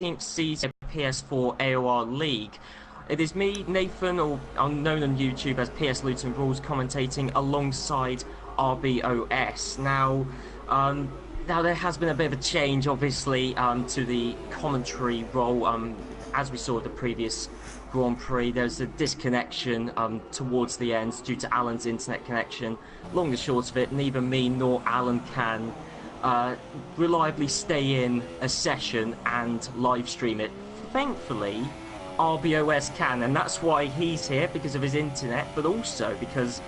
season of PS4 AOR League. It is me, Nathan, or I'm known on YouTube as PS Luton Rules, commentating alongside RBOS. Now there has been a bit of a change, obviously, to the commentary role. As we saw at the previous Grand Prix, there's a disconnection towards the end due to Alan's internet connection. Long and short of it, neither me nor Alan can reliably stay in a session and live stream it. Thankfully, RBOS can, and that's why he's here, because of his internet, but also because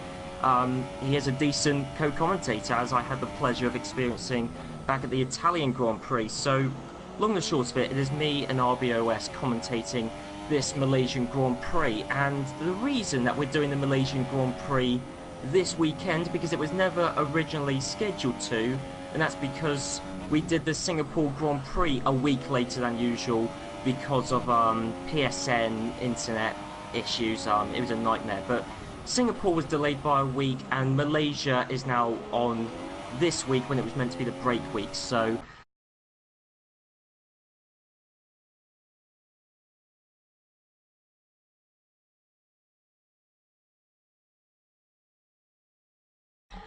he is a decent co-commentator, as I had the pleasure of experiencing back at the Italian Grand Prix. So, long and short of it, it is me and RBOS commentating this Malaysian Grand Prix, and the reason that we're doing the Malaysian Grand Prix this weekend, because it was never originally scheduled to, and that's because we did the Singapore Grand Prix a week later than usual because of PSN internet issues. It was a nightmare, but Singapore was delayed by a week, and Malaysia is now on this week when it was meant to be the break week. So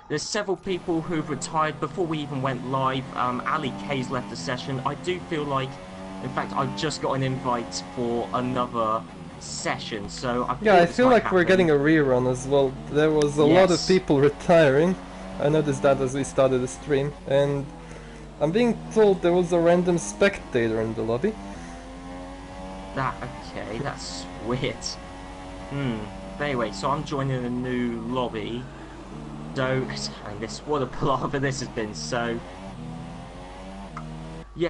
there's several people who've retired before we even went live. Ali K's left the session. I do feel like, in fact, I've just got an invite for another session, so I feel like we're getting a rerun as well. There was a lot of people retiring. I noticed that as we started the stream, and I'm being told there was a random spectator in the lobby. Okay, that's weird. But anyway, so I'm joining a new lobby. So, and what a palaver this has been. So, yeah.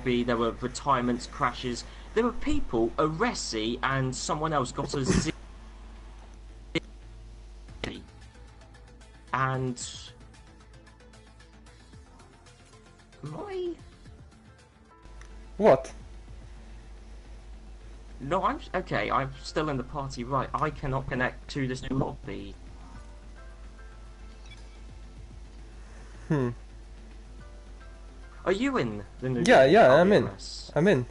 There were retirements, crashes. There were people, a Resi and someone else got a Z. And What? No, I'm okay. I'm still in the party. Right, I cannot connect to this new lobby. Are you in the new? Yeah, I'm in. I'm in.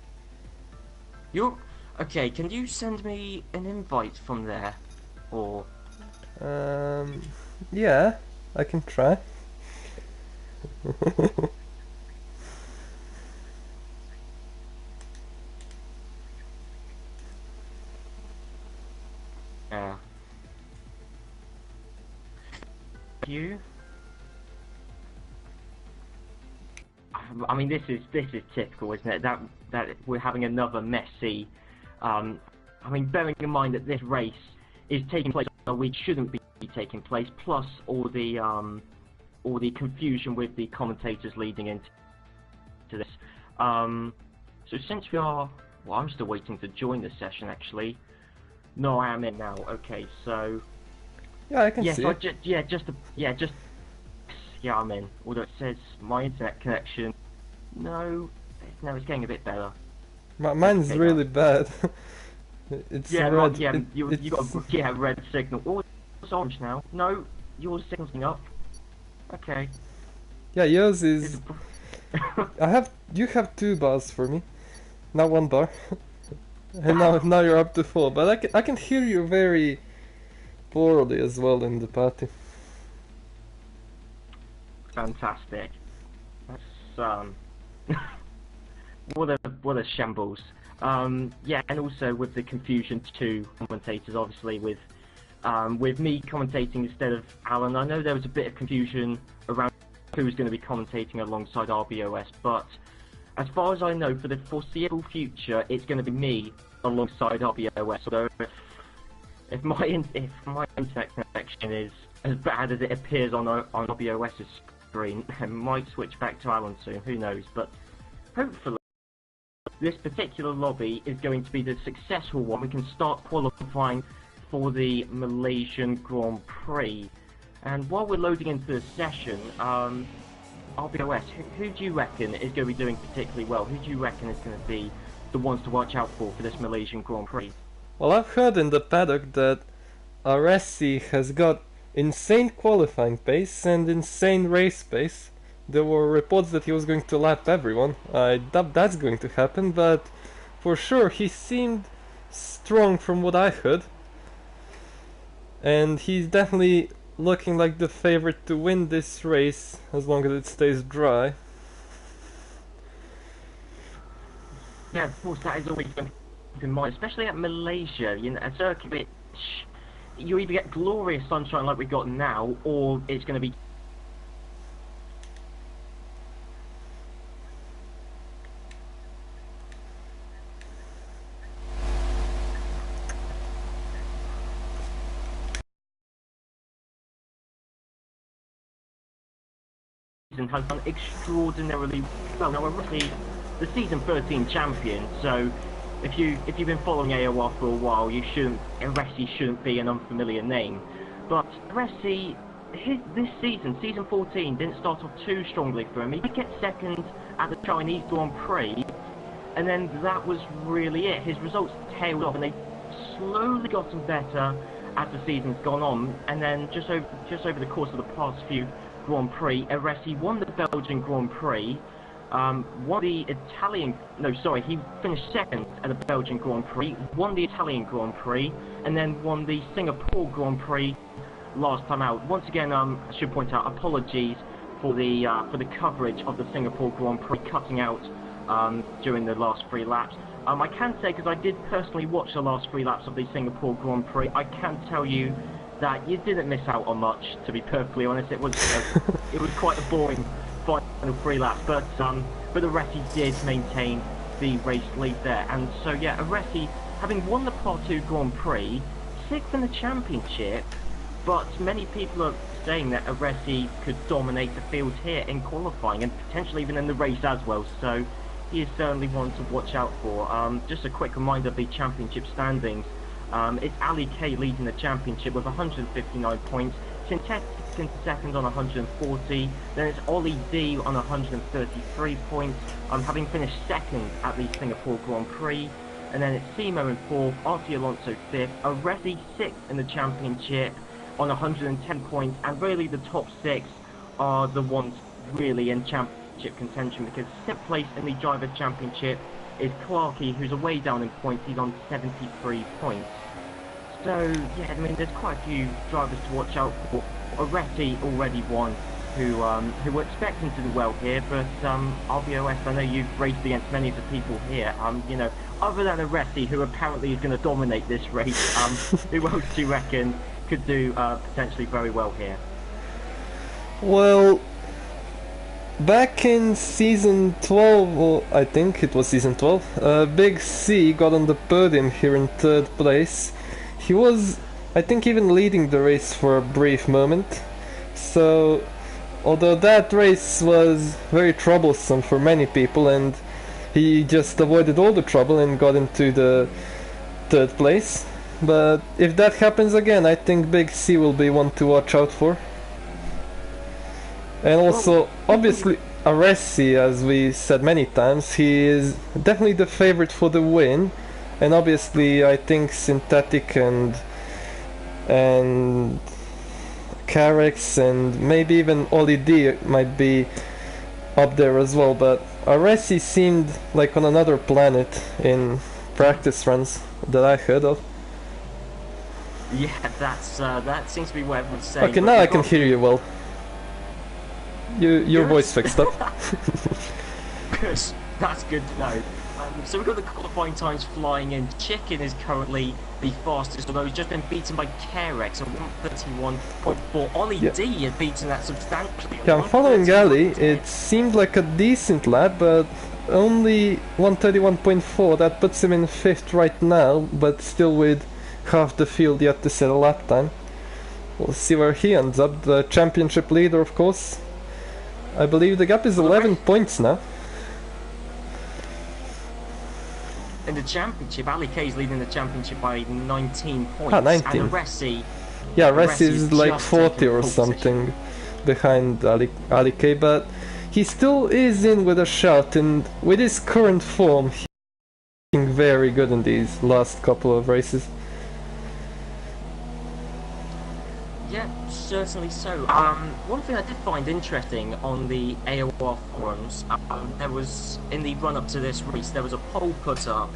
You're okay. Can you send me an invite from there, or? Yeah, I can try. Yeah. You? I mean, this is typical, isn't it? That we're having another messy. I mean, bearing in mind that this race is taking place on a week shouldn't be taking place, plus all the confusion with the commentators leading into this. So since we are, well, I'm still waiting to join the session actually. No, I am in now. Okay, so yeah, I can see. Yeah, I'm in. Although it says my internet connection. No, it's getting a bit better. Mine's okay, really bad. It's red. You got a red signal. Oh, it's orange now. No, your signal's up. Okay. Yeah, yours is. You have 2 bars for me, not 1 bar. And now you're up to 4. But I can hear you very poorly as well in the party. Fantastic. That's what a shambles. Yeah, and also with the confusion to commentators, obviously with me commentating instead of Alan. I know there was a bit of confusion around who was going to be commentating alongside RBOS, but as far as I know, for the foreseeable future, it's going to be me alongside RBOS. So if my internet connection is as bad as it appears on RBOS's screen, I might switch back to Alan soon. Who knows? But hopefully, this particular lobby is going to be the successful one. We can start qualifying for the Malaysian Grand Prix. And while we're loading into the session, RBOS, who do you reckon is going to be doing particularly well? Who do you reckon is going to be the ones to watch out for this Malaysian Grand Prix? Well, I've heard in the paddock that Aresi has got insane qualifying pace and insane race pace. There were reports that he was going to lap everyone. I doubt that's going to happen, but for sure he seemed strong from what I heard. And he's definitely looking like the favorite to win this race as long as it stays dry. Yeah, of course, that is always going to keep in mind, especially at Malaysia, you know, a circuit which you either get glorious sunshine like we got now, or it's going to be has done extraordinarily well. Now, we're really the season 13 champion, so if you've been following AOR for a while, Aresi shouldn't be an unfamiliar name. But Aresi, this season 14, didn't start off too strongly for him. He did get second at the Chinese Grand Prix, and then that was really it. His results tailed off, and they've slowly gotten better as the season's gone on. And then just over the course of the past few Grand Prix, Aresi won the Belgian Grand Prix, won the he finished second at the Belgian Grand Prix, won the Italian Grand Prix, and then won the Singapore Grand Prix last time out. Once again, I should point out, apologies for the coverage of the Singapore Grand Prix cutting out during the last 3 laps. I can say, because I did personally watch the last 3 laps of the Singapore Grand Prix, I can tell you that you didn't miss out on much, to be perfectly honest. It was quite a boring final 3 laps, but Aresi did maintain the race lead there. And so yeah, Aresi, having won the Part 2 Grand Prix, 6th in the championship, but many people are saying that Aresi could dominate the field here in qualifying and potentially even in the race as well. So he is certainly one to watch out for. Just a quick reminder of the championship standings. It's Ali K leading the championship with 159 points, Syntetic in second on 140, then it's Ollie D on 133 points, having finished second at the Singapore Grand Prix, and then it's Simo in 4th, RT Alonso 5th, Aresi 6th in the championship on 110 points, and really the top 6 are the ones really in championship contention, because 7th place in the Driver Championship is Clarkey, who's away down in points. He's on 73 points. So yeah, I mean, there's quite a few drivers to watch out for. Aresi already won, who were expecting to do well here, but RBOS, I know you've raced against many of the people here. You know, other than Aresi, who apparently is going to dominate this race, who else do you reckon could do potentially very well here? Well, back in season 12, or I think it was season 12, Big C got on the podium here in 3rd place. He was, I think, even leading the race for a brief moment. So, although that race was very troublesome for many people, and he just avoided all the trouble and got into the 3rd place. But if that happens again, I think Big C will be one to watch out for. And also, obviously, Aresi, as we said many times, he is definitely the favorite for the win. And obviously, I think Synthetic and Carex and maybe even Oli D might be up there as well. But Aresi seemed like on another planet in practice runs that I heard of. Yeah, that seems to be what everyone's saying. Okay, now I can hear you well. Your voice fixed up. Good. That's good to know. So we've got the qualifying times flying in. Chicken is currently the fastest, although he's just been beaten by Carex at 131.4. Ollie D has beaten that substantially. Yeah, I'm following Ali. It seemed like a decent lap, but only 131.4. That puts him in 5th right now, but still with half the field yet to set a lap time. We'll see where he ends up. The championship leader, of course. I believe the gap is 11 points now. In the championship, Ali K is leading the championship by 19 points. Ah, 19. And Aresi... Yeah, Aresi is like 40 or something behind Ali K, but he still is in with a shot, and with his current form, he's looking very good in these last couple of races. Yeah, certainly so. One thing I did find interesting on the AOR forums, there was, in the run-up to this race, there was a poll put up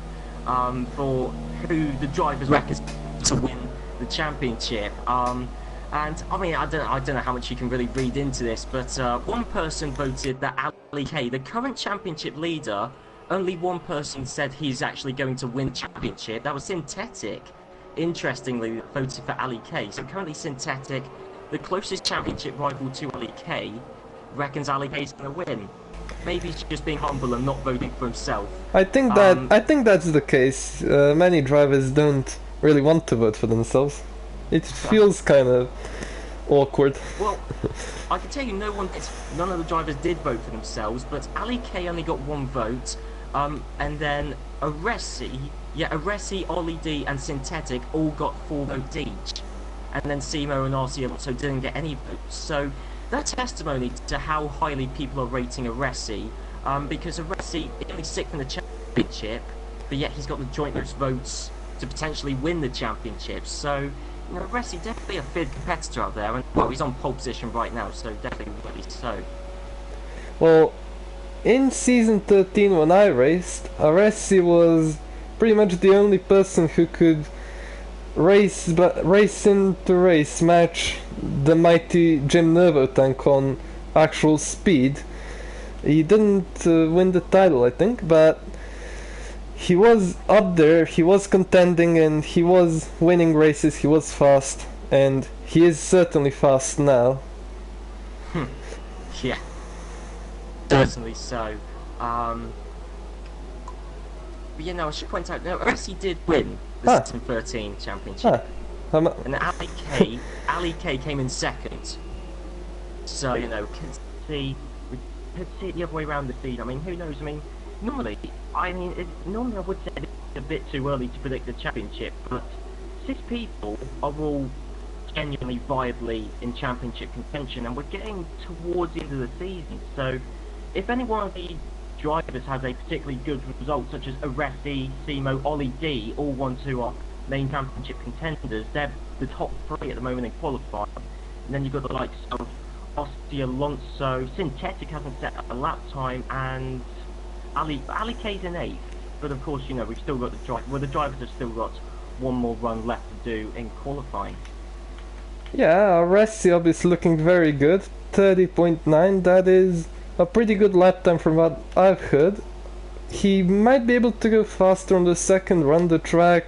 for who the drivers reckon to win the championship. And I mean, I don't know how much you can really read into this, but one person voted that Ali K, the current championship leader, only one person said he's actually going to win the championship. That was Synthetic. Interestingly, voted for Ali K. So currently Synthetic, the closest championship rival to Ali K, reckons Ali K's going to win. Maybe he's just being humble and not voting for himself. I think that's the case. Many drivers don't really want to vote for themselves. It feels kind of awkward. Well, I can tell you, none of the drivers did vote for themselves, but Ali K only got one vote, and then Aresi, Ollie D, and Synthetic all got 4 votes each, and then Simo and RC also didn't get any votes. So that's testimony to how highly people are rating Aresi, because Aresi is only 6th in the championship, but yet he's got the joint most votes to potentially win the championship. So, you know, Aresi definitely a fierce competitor out there, and well, he's on pole position right now, so definitely really so. Well, in season 13 when I raced, Aresi was pretty much the only person who could race into race match the mighty Jim Nervo tank on actual speed. He didn't win the title, I think, but he was up there, he was contending, and he was winning races, he was fast, and he is certainly fast now. Yeah, certainly so. But you know, I should point out, no, Aresi did win the season 13 championship. And Ali K came in 2nd. So, you know, we could see it the other way around the feed. I mean, who knows? I mean, normally I would say it's a bit too early to predict the championship, but 6 people are all genuinely viably in championship contention, and we're getting towards the end of the season. So, if any one of the drivers has a particularly good result, such as Aresi, Simo, Ollie D, all ones who are main championship contenders, they're the top 3 at the moment in qualifying. And then you've got the likes of Oscar Alonso, Synthetic hasn't set a lap time, and Ali K's in 8th. But of course, you know, we've still got the drivers have still got one more run left to do in qualifying. Yeah, Aresi obviously looking very good, 30.9, that is a pretty good lap time from what I've heard. He might be able to go faster on the second run. The track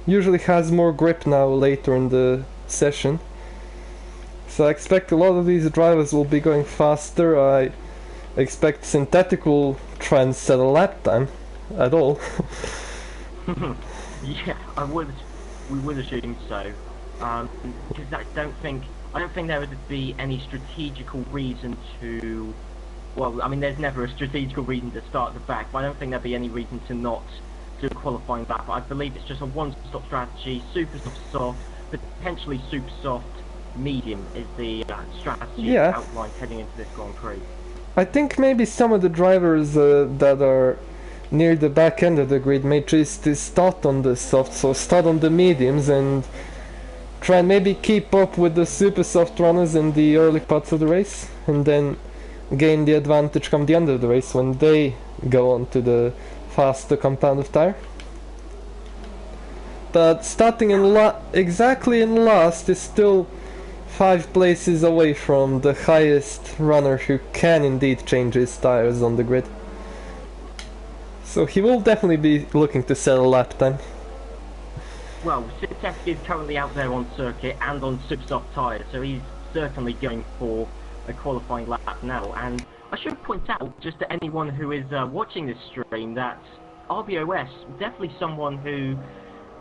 usually has more grip now later in the session. So I expect a lot of these drivers will be going faster. I expect Synthetic will try and set a lap time at all. Yeah, we would assume so. Because I don't think there would be any strategical reason to. Well, I mean, there's never a strategical reason to start the back, but I don't think there'd be any reason to not do a qualifying lap. I believe it's just a one-stop strategy, super soft, potentially super soft, medium is the strategy outlined heading into this Grand Prix. I think maybe some of the drivers that are near the back end of the grid may choose to start on the soft, so start on the mediums and try and maybe keep up with the super soft runners in the early parts of the race, and then gain the advantage come the end of the race when they go on to the faster compound of tire. But starting exactly in last is still 5 places away from the highest runner who can indeed change his tires on the grid. So he will definitely be looking to set a lap time. Well, Synthetic is currently out there on circuit and on super soft tyres, so he's certainly going for a qualifying lap now. And I should point out, just to anyone who is watching this stream, that RBOS, definitely someone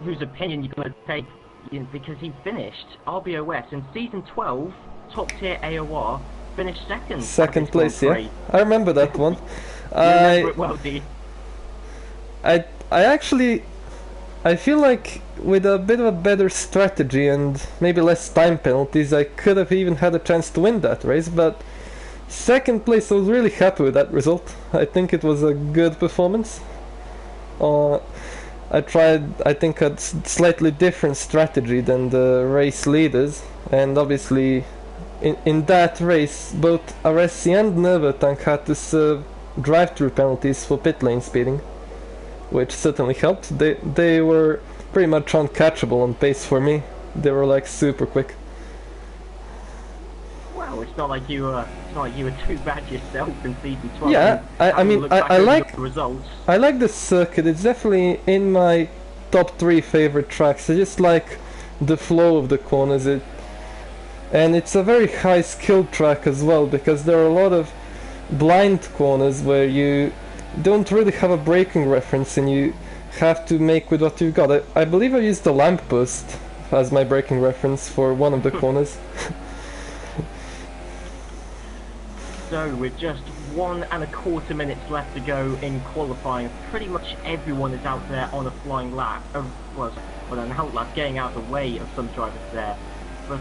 whose opinion you're going to take, because he finished RBOS in season 12, top tier AOR, finished second. Second place, yeah. I remember that one. Remember it well, do you? I feel like with a bit of a better strategy and maybe less time penalties, I could have even had a chance to win that race, but second place, I was really happy with that result. I think it was a good performance. I tried, I think, a slightly different strategy than the race leaders, and obviously in that race both Aresi and Nervatank had to serve drive-through penalties for pit lane speeding, which certainly helped. They were pretty much uncatchable on pace for me. They were like super quick. Well, it's not like you were too bad yourself in season 12. Yeah, I mean, I like the results. I like the circuit. It's definitely in my top 3 favorite tracks. I just like the flow of the corners. And it's a very high skill track as well, because there are a lot of blind corners where you don't really have a braking reference and you have to make with what you've got. I believe I used the lamppost as my braking reference for one of the corners. So with just 1.25 minutes left to go in qualifying, pretty much everyone is out there on a flying lap. Well, an out lap, getting out of the way of some drivers there. But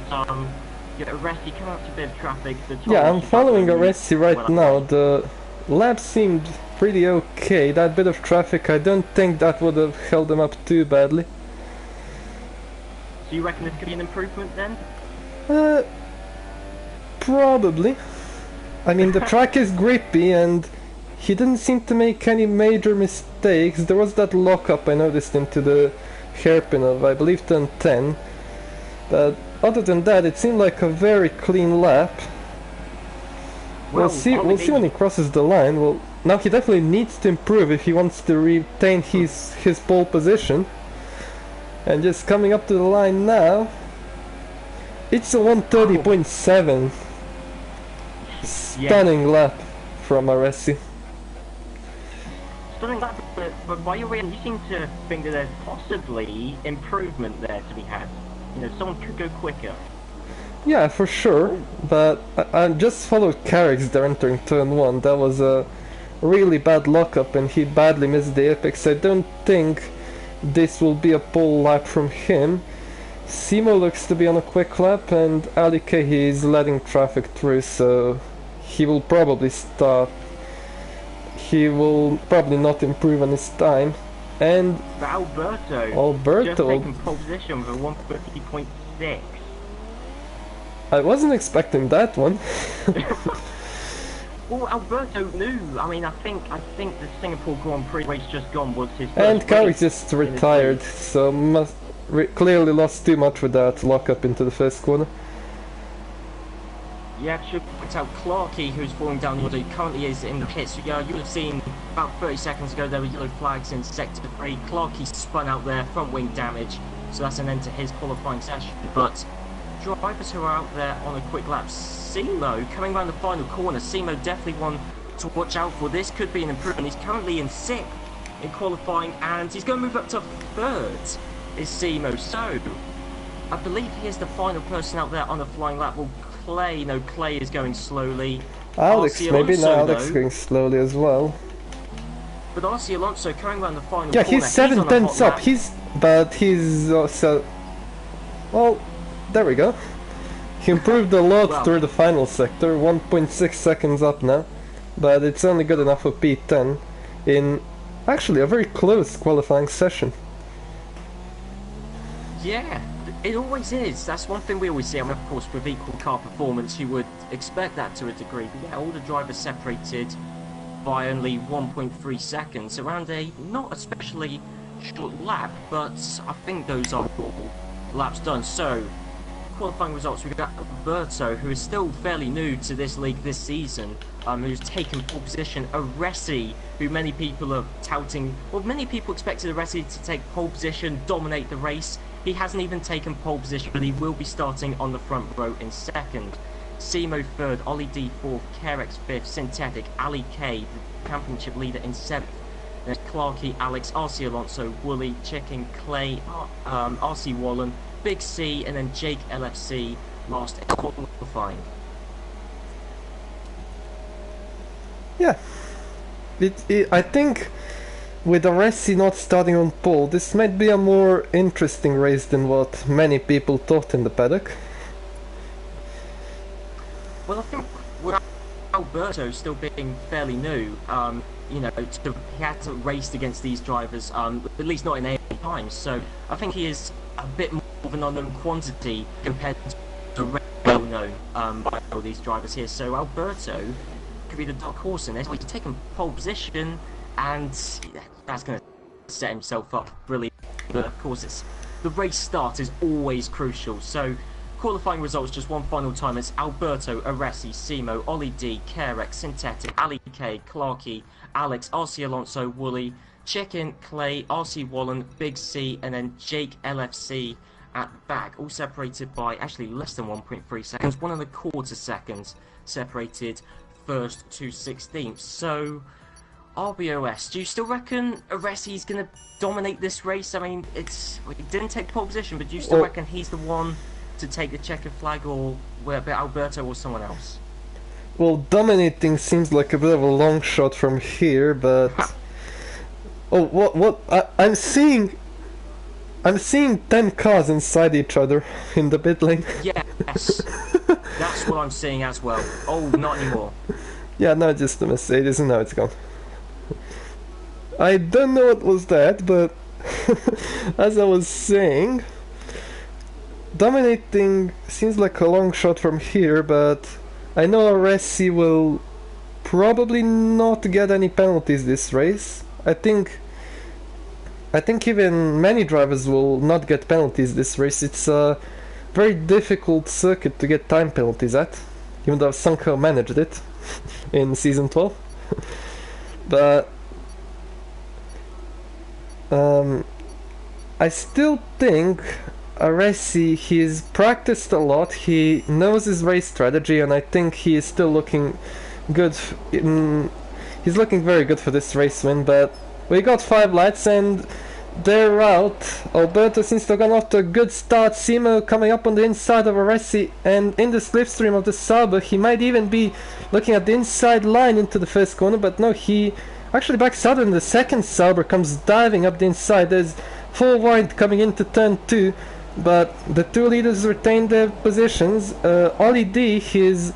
Aresi come out to a bit of traffic. Yeah, I'm following Aresi right now. The lap seemed pretty okay. That bit of traffic, I don't think that would have held them up too badly. So you reckon this could be an improvement then? Probably. I mean, the track is grippy and he didn't seem to make any major mistakes. There was that lockup I noticed into the hairpin of, I believe, turn 10. But other than that, it seemed like a very clean lap. We'll see when he crosses the line. Well, now he definitely needs to improve if he wants to retain his pole position. And just coming up to the line now, it's a 130.7. Stunning lap from Aresi. Stunning lap, but by your way, you seem to think that there's possibly improvement there to be had. You know, someone could go quicker. Yeah, for sure, but I just followed Carrick's there entering turn 1. That was a really bad lockup and he badly missed the apex. I don't think this will be a pole lap from him. Simo looks to be on a quick lap and Ali K, he is letting traffic through, so he will probably start. He will probably not improve on his time. And but Alberto just taking pole position with a 150.6. I wasn't expecting that one. Well, Alberto knew. I mean, I think the Singapore Grand Prix race just gone was his first and Carrick race just retired, so clearly lost too much with that lockup into the first corner. Yeah, should point out Clarkey, who's falling down the order, currently is in the pits. Yeah, you would have seen about 30 seconds ago there were yellow flags in sector 3. Clarkey spun out there, front wing damage, so that's an end to his qualifying session. But drivers who are out there on a quick lap, Simo coming around the final corner. Simo definitely one to watch out for. This could be an improvement. He's currently in 6th in qualifying, and he's going to move up to 3rd. Is Simo. So I believe he is the final person out there on a flying lap. Well, Clay, no, Clay is going slowly. Alex, maybe now Alex is going slowly as well. But RC Alonso coming around the final yeah, corner. He's 7 tenths up. He's also, well, there we go. He improved a lot through the final sector, 1.6 seconds up now, but it's only good enough for P10 in actually a very close qualifying session. Yeah, it always is. That's one thing we always see. I mean, of course, with equal car performance, you would expect that to a degree. But yeah, all the drivers separated by only 1.3 seconds, around a not especially short lap, but I think those are all laps done. So, qualifying results, we've got Alberto, who is still fairly new to this league this season, who's taken pole position. Aresi, who many people are touting, well, many people expected Aresi to take pole position, dominate the race. He hasn't even taken pole position, but he will be starting on the front row in 2nd. Simo 3rd, Ollie D 4th, Kerex 5th, Synthetic, Ali K, the championship leader in 7th. There's Clarkey, Alex, RC Alonso, Wooly, Chicken, Clay, RC Wallen, Big C, and then Jake LFC last in qualifying. Yeah, I think with Aresi not starting on pole, this might be a more interesting race than what many people thought in the paddock. Well, I think with Alberto still being fairly new, you know, he had to race against these drivers, at least not in any times. So I think he is a bit more of an unknown quantity compared to well known by all these drivers here. So Alberto could be the dark horse in this. He's taken pole position, and that's going to set himself up brilliantly. But of course, the race start is always crucial. So qualifying results just one final time. It's Alberto, Aresi, Simo, Ollie D, Carex, Synthetic, Ali K, Clarkey, Alex, RC Alonso, Wooly, Chicken, Clay, RC Wallen, Big C, and then Jake LFC at the back, all separated by actually less than 1.3 seconds, 1.25 seconds separated first to 16th. So RBOS, do you still reckon Aresi's going to dominate this race? I mean, he didn't take pole position, but do you still reckon he's the one to take the checkered flag, or whether Alberto or someone else? Well, dominating seems like a bit of a long shot from here, but I'm seeing 10 cars inside each other in the pit lane. Yes, that's what I'm seeing as well. Oh, not anymore. Yeah, no, just the Mercedes, and now it's gone. I don't know what was that, but as I was saying, dominating seems like a long shot from here, but I know Aresi will probably not get any penalties this race. I think even many drivers will not get penalties this race. It's a very difficult circuit to get time penalties at, even though somehow managed it in season 12. But I still think Aresi, he's practiced a lot, he knows his race strategy, and I think he is still looking good. He's looking very good for this race win, but we got 5 lights and they're out. Alberto seems to have gone off to a good start. Simo coming up on the inside of Aresi, and in the slipstream of the Sauber, he might even be looking at the inside line into the first corner, but no, he actually backs out, and the second Sauber comes diving up the inside. There's 4 wide coming into turn 2, but the 2 leaders retain their positions. Ollie D, he's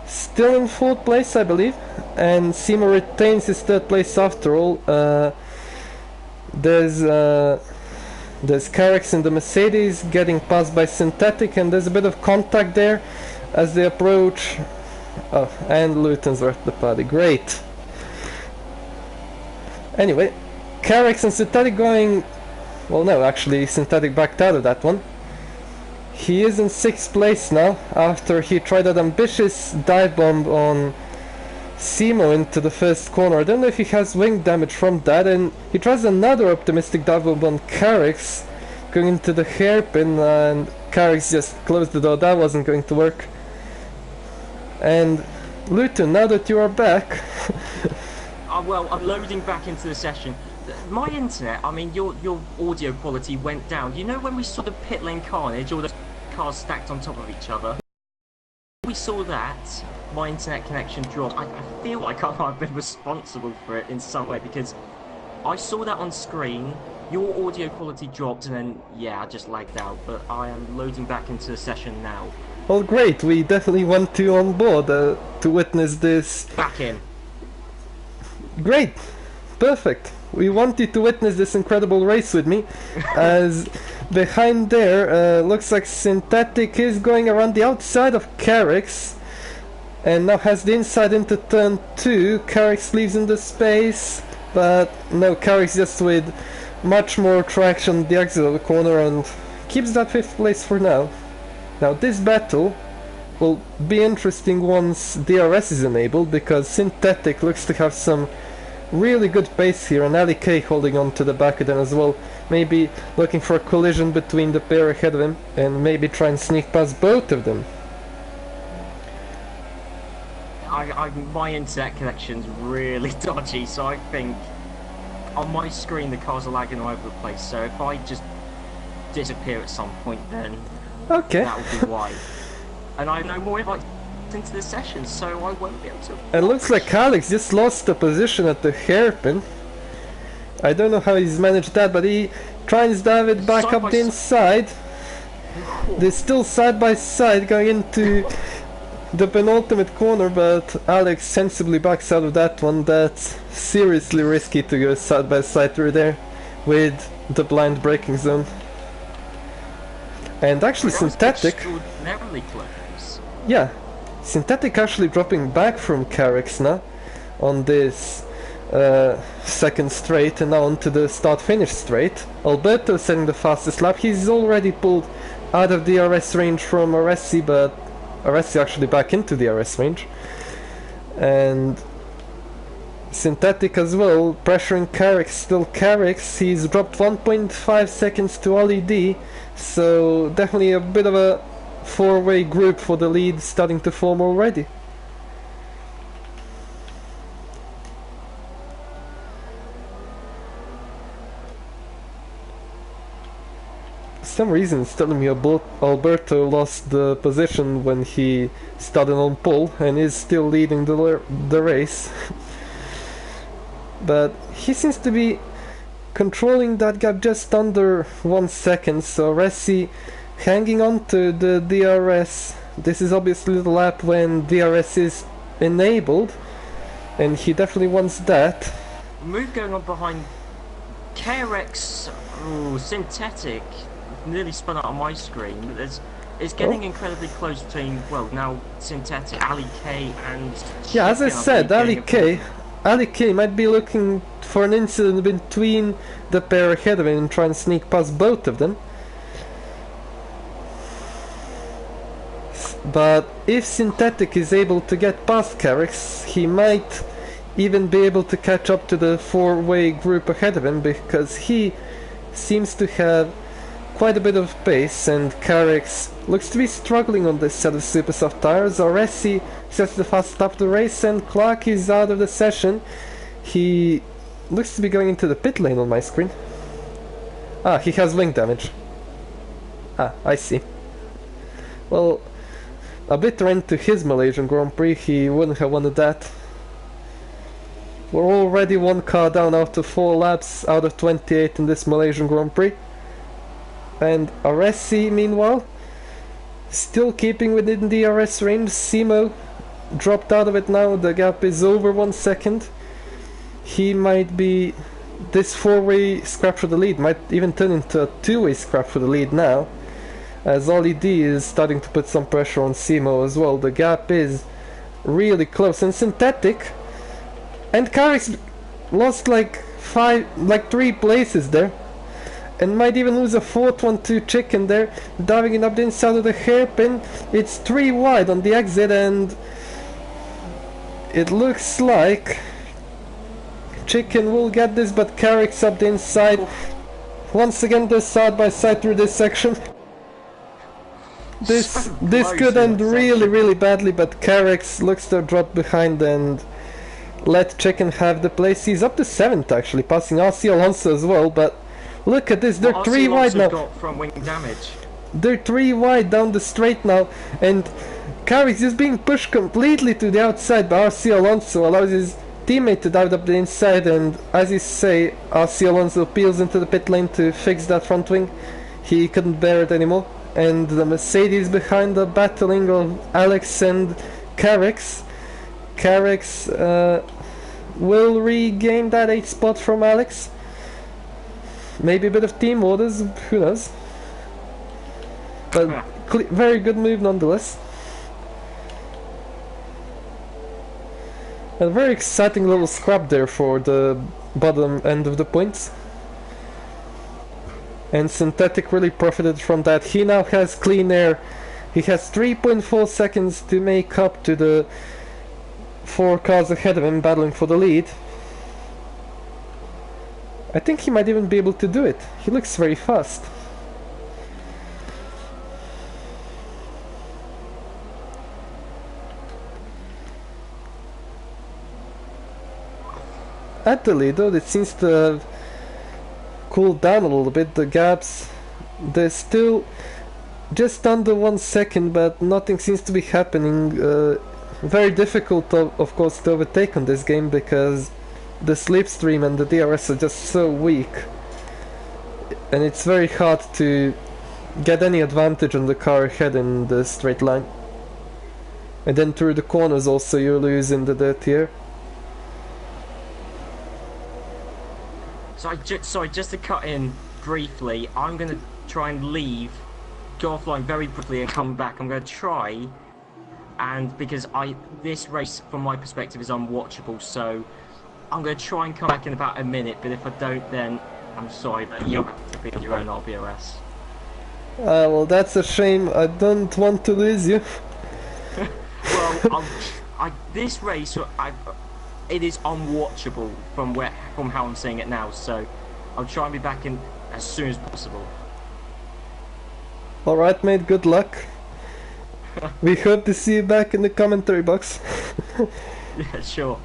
still in 4th place, I believe, and Simo retains his 3rd place after all. There's Carex in the Mercedes getting passed by Synthetic, and there's a bit of contact there as they approach. Oh, and Luton's left the party. Great. Anyway, Carex and Synthetic going... Well, no, actually, Synthetic backed out of that one. He is in 6th place now, after he tried that ambitious dive bomb on Simo into the first corner. I don't know if he has wing damage from that, and he tries another optimistic dive bomb on Carex, going into the hairpin, and Carex just closed the door. That wasn't going to work. And Luton, now that you are back... Well, I'm loading back into the session. My internet, I mean, your audio quality went down. You know when we saw the pit lane carnage, all the cars stacked on top of each other? We saw that, my internet connection dropped. I feel like I've been responsible for it in some way, because I saw that on screen, your audio quality dropped, and then, yeah, I just lagged out. But I am loading back into the session now. Well, great, we definitely want you on board to witness this. Back in. Great, perfect. We want you to witness this incredible race with me, as behind there looks like Synthetic is going around the outside of Carex, and now has the inside into turn 2. Carex leaves in the space, but no, Carex just with much more traction at the exit of the corner and keeps that 5th place for now. Now this battle will be interesting once DRS is enabled, because Synthetic looks to have some really good pace here, and Ali K holding on to the back of them as well, maybe looking for a collision between the pair ahead of him and maybe try and sneak past both of them. My internet connection's really dodgy, so I think on my screen the cars are lagging all over the place, so if I just disappear at some point, then okay, that will be why. And I know more if I into the session, so I won't be able to. It looks like Alex just lost the position at the hairpin. I don't know how he's managed that, but he tries to dive it back up the inside. They're still side by side going into the penultimate corner, but Alex sensibly backs out of that one. That's seriously risky to go side by side through there with the blind braking zone. And actually Synthetic... extraordinarily close. Yeah, Synthetic actually dropping back from Carrick's now on this second straight and now onto the start-finish straight. Alberto setting the fastest lap. He's already pulled out of the RS range from Aresi, but Aresi actually back into the RS range. And Synthetic as well, pressuring Carrick. Still Carrick's, he's dropped 1.5 seconds to Ollie D, so definitely a bit of a four-way group for the lead starting to form already. For some reason it's telling me Alberto lost the position when he started on pole and is still leading the race. But he seems to be controlling that gap just under 1 second, so Resi hanging on to the DRS. This is obviously the lap when DRS is enabled, and he definitely wants that. Move going on behind KRX. Synthetic nearly spun out on my screen, but it's getting incredibly close between, well, now Synthetic, Ali K and... Yeah, as I said, Ali K might be looking for an incident between the pair ahead of him and try and sneak past both of them. But if Synthetic is able to get past Carrick's, he might even be able to catch up to the four-way group ahead of him, because he seems to have quite a bit of pace, and Carrick's looks to be struggling on this set of super soft tires. Aresi sets the fast lap of the race, and Clark is out of the session. He looks to be going into the pit lane on my screen. Ah, he has wing damage. Ah, I see. Well, a bitter end to his Malaysian Grand Prix. He wouldn't have wanted that. We're already one car down after 4 laps out of 28 in this Malaysian Grand Prix. And Aresi, meanwhile, still keeping within the RS range. Simo dropped out of it now. The gap is over 1 second. He might be... This four-way scrap for the lead might even turn into a two-way scrap for the lead now, as Ollie D is starting to put some pressure on Simo as well. The gap is really close. And Synthetic and Carrick's lost like 3 places there, and might even lose a 4th one to Chicken there, diving it up the inside of the hairpin. It's 3 wide on the exit, and it looks like Chicken will get this, but Carrick's up the inside. Once again, they're side by side through this section. This could end really badly, but Carrick's looks to drop behind and let Chicken have the place. He's up to 7th actually, passing RC Alonso as well, but look at this, they're 3 wide now. Got front wing damage. They're 3 wide down the straight now, and Carrick's just being pushed completely to the outside by RC Alonso, allows his teammate to dive up the inside, and as you say, RC Alonso peels into the pit lane to fix that front wing. He couldn't bear it anymore, and the Mercedes behind the battling of Alex and Carrick's. Carrick's will regain that 8th spot from Alex. Maybe a bit of team orders, who knows. But very good move nonetheless. A very exciting little scrap there for the bottom end of the points. And Synthetic really profited from that. He now has clean air. He has 3.4 seconds to make up to the 4 cars ahead of him battling for the lead. I think he might even be able to do it. He looks very fast. At the lead though, it seems to have cooled down a little bit. The gaps, they're still just under 1 second, but nothing seems to be happening. Very difficult of course to overtake on this game, because the slipstream and the DRS are just so weak, and it's very hard to get any advantage on the car ahead in the straight line. And then through the corners also you're losing the dirty air. So sorry, just to cut in briefly, I'm going to try and leave, go offline very quickly and come back. I'm going to try, and because this race from my perspective is unwatchable, so I'm going to try and come back in about a minute, but if I don't, then I'm sorry, but you'll have to be on your own RBOS. Well, that's a shame. I don't want to lose you. Well, this race, it is unwatchable from how I'm seeing it now, so I'll try and be back in as soon as possible. Alright mate, good luck. We hope to see you back in the commentary box. Yeah, sure.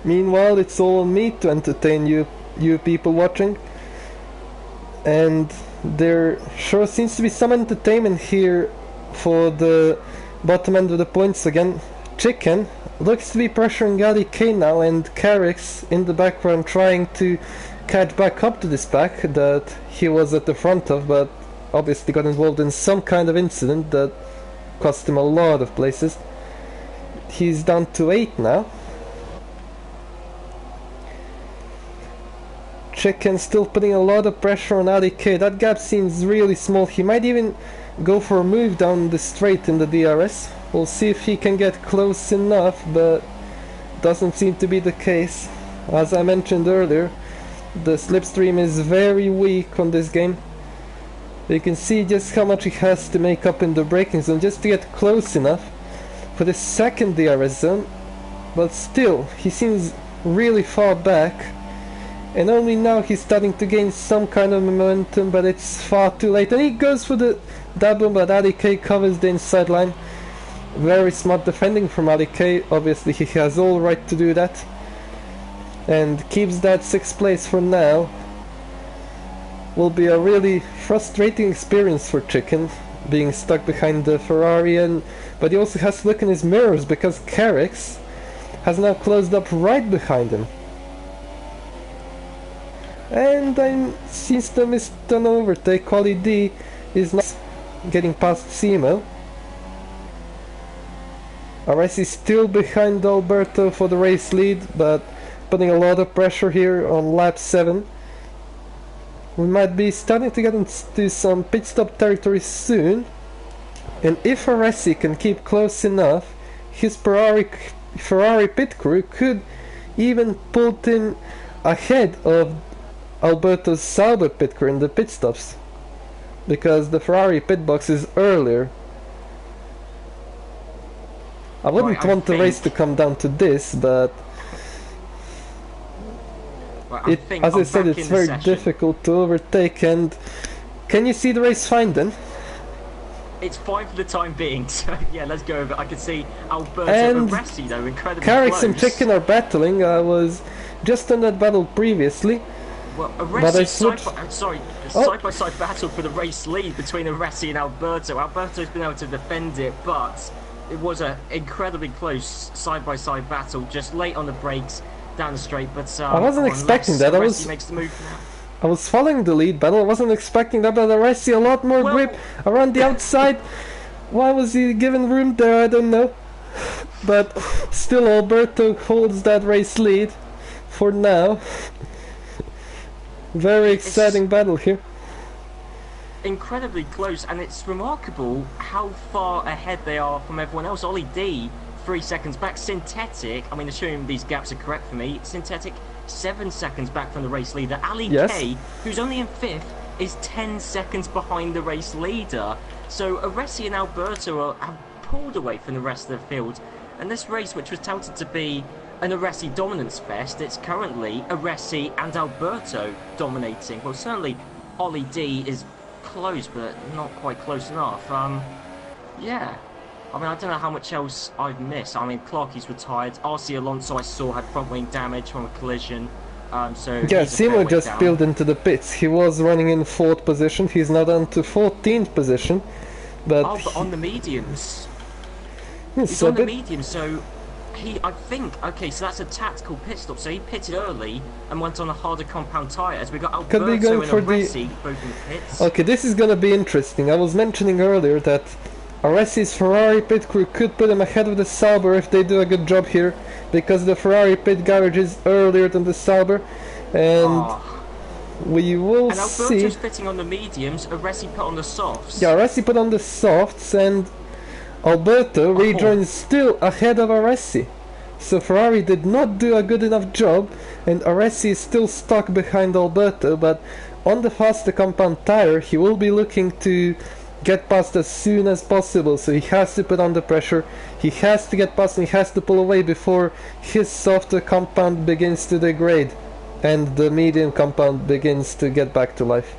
Meanwhile, it's all on me to entertain you people watching. And there sure seems to be some entertainment here for the bottom end of the points again. Chicken looks to be pressuring Ali K now, and Carrick's in the background trying to catch back up to this pack that he was at the front of, but obviously got involved in some kind of incident that cost him a lot of places. He's down to 8 now. Chicken still putting a lot of pressure on Ali K. That gap seems really small. He might even go for a move down the straight in the DRS. We'll see if he can get close enough, but doesn't seem to be the case. As I mentioned earlier, the slipstream is very weak on this game. You can see just how much he has to make up in the braking zone just to get close enough for the second DRS zone, but still he seems really far back, and only now he's starting to gain some kind of momentum, but it's far too late, and he goes for the double, but Ali K covers the inside line. Very smart defending from Ali K. Obviously he has all right to do that, and keeps that 6th place for now. Will be a really frustrating experience for Chicken, being stuck behind the Ferrari, but he also has to look in his mirrors because Carrick's has now closed up right behind him. And seems to miss an overtake. Ollie D is not getting past Simo. Aresi still behind Alberto for the race lead, but putting a lot of pressure here on lap 7. We might be starting to get into some pit stop territory soon, and if Aresi can keep close enough, his Ferrari pit crew could even pull him ahead of Alberto's Sauber pit crew in the pit stops, because the Ferrari pit box is earlier. I wouldn't want the race to come down to this, but as I said, it's very difficult to overtake. And can you see the race fine then? It's fine for the time being, so yeah, let's go over. I can see Alberto and Aresi though, incredibly Carrick close. and Chicken are battling. I was just in that battle previously. Well, But I switched... side-by-side battle for the race lead between Aresi and Alberto. Alberto's been able to defend it, but it was an incredibly close side-by-side battle, just late on the brakes, down the straight, but I wasn't expecting that. Makes the move now. I was following the lead battle, I wasn't expecting that, but Aresi a lot more grip around the outside. Why was he given room there, I don't know. But still Alberto holds that race lead for now. Very exciting battle here. Incredibly close, and it's remarkable how far ahead they are from everyone else. Ollie D, 3 seconds back. Synthetic, I mean, assuming these gaps are correct for me, Synthetic 7 seconds back from the race leader. Ali K, who's only in 5th, is 10 seconds behind the race leader. So Aresi and Alberto have pulled away from the rest of the field. And this race, which was touted to be an Aresi dominance fest, it's currently Aresi and Alberto dominating. Well, certainly Ollie D is close, but not quite close enough. Yeah. I mean, I don't know how much else I've missed. I mean, Clarkie's retired. RC Alonso, I saw, had front wing damage from a collision. So yeah, Simo just spilled into the pits. He was running in 4th position. He's now down to 14th position. But but on the mediums. It's He's on the mediums, so I think, okay, so that's a tactical pit stop. So he pitted early and went on a harder compound tyre as we got Could be Alberto going and for the- Aresi both in the pits. Okay, this is gonna be interesting. I was mentioning earlier that Aresi's Ferrari pit crew could put him ahead of the Sauber if they do a good job here, because the Ferrari pit garage is earlier than the Sauber, and we will And see. Alberto's fitting on the mediums, Aresi put on the softs. Yeah, Aresi put on the softs, and Alberto rejoins still ahead of Aresi. So Ferrari did not do a good enough job, and Aresi is still stuck behind Alberto, but on the faster compound tire he will be looking to get past as soon as possible, so he has to put on the pressure, he has to get past and he has to pull away before his softer compound begins to degrade and the medium compound begins to get back to life.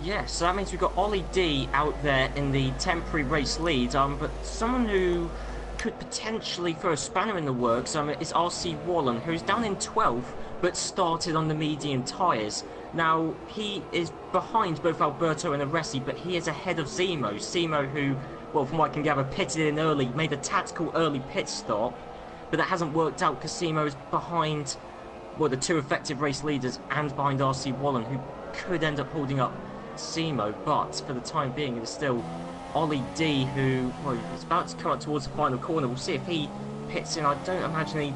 Yes, so that means we've got Ollie D out there in the temporary race lead, but someone who could potentially throw a spanner in the works is RC Wallen, who's down in 12th but started on the medium tyres. Now, he is behind both Alberto and Aresi, but he is ahead of Zemo. Zemo, who, well, from what I can gather, pitted in early, made a tactical early pit stop, but that hasn't worked out because Zemo is behind, well, the two effective race leaders and behind RC Wallen, who could end up holding up Zemo, but for the time being, it is still Ollie D, who, well, is about to come up towards the final corner. We'll see if he pits in. I don't imagine he'd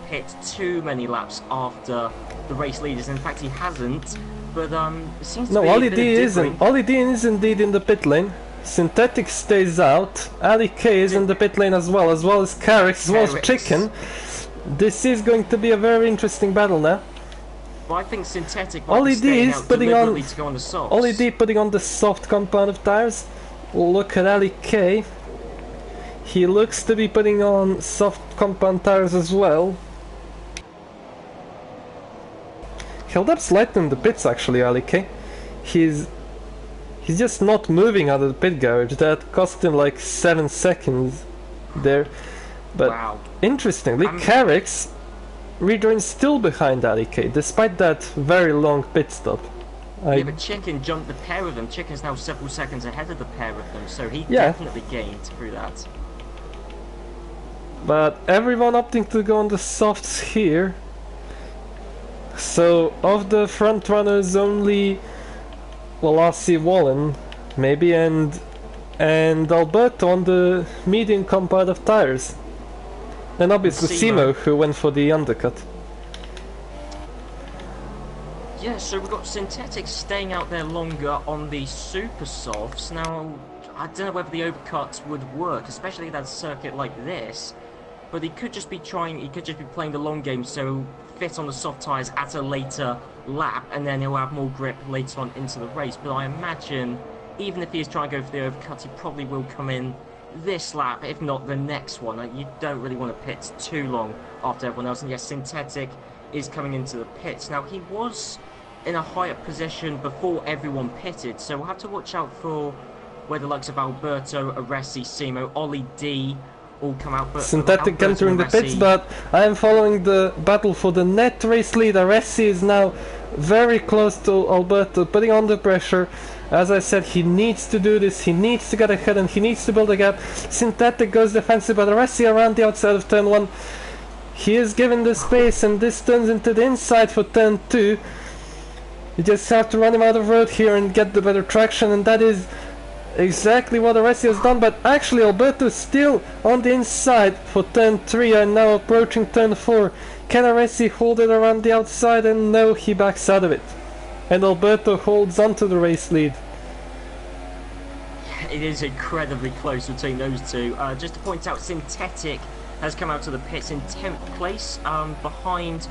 pit too many laps after the race leaders. In fact, he hasn't, but it seems to No, be Ollie a bit D of isn't. differing. Ollie D is indeed in the pit lane. Synthetic stays out. Ali K is in the pit lane as well as Carrick, as well as Carrick's. Chicken. This is going to be a very interesting battle now. But I think Synthetic might Ollie be D staying is out putting on- deliberately to go on the softs. Ollie D putting on the soft compound of tires. Look at Ali K. He looks to be putting on soft compound tires as well. Held up slightly in the pits actually, Ali K. He's just not moving out of the pit garage. That cost him like 7 seconds there. But Wow. interestingly, Carrick's rejoins still behind Ali K, despite that very long pit stop. Yeah, but Chicken jumped the pair of them. Chicken's now several seconds ahead of the pair of them, so he Yeah. definitely gained through that. But everyone opting to go on the softs here. So of the front runners, only RC Wallen maybe and Alberto on the medium compound of tires. And obviously Simo, who went for the undercut. Yeah, so we've got Synthetic staying out there longer on the super softs. Now, I don't know whether the overcuts would work, especially at a circuit like this. But he could just be playing the long game, so fit on the soft tyres at a later lap, and then he'll have more grip later on into the race. But I imagine, even if he is trying to go for the overcuts, he probably will come in this lap, if not the next one. You don't really want to pit too long after everyone else. And yes, Synthetic is coming into the pits. Now, he was in a higher position before everyone pitted, so we'll have to watch out for where the likes of Alberto, Aresi, Simo, Ollie D all come out. But Synthetic Alberto entering and the pits, Aresi- but I am following the battle for the net race lead. Aresi is now very close to Alberto, putting on the pressure. As I said, he needs to do this, he needs to get ahead and he needs to build a gap. Synthetic goes defensive, but Aresi around the outside of turn 1. He is given the space and this turns into the inside for turn 2. You just have to run him out of road here and get the better traction, and that is exactly what Aresi has done. But actually Alberto is still on the inside for turn 3 and now approaching turn 4. Can Aresi hold it around the outside? And no, he backs out of it. And Alberto holds on to the race lead. It is incredibly close between those two. Just to point out, Synthetic has come out to the pits in 10th place, behind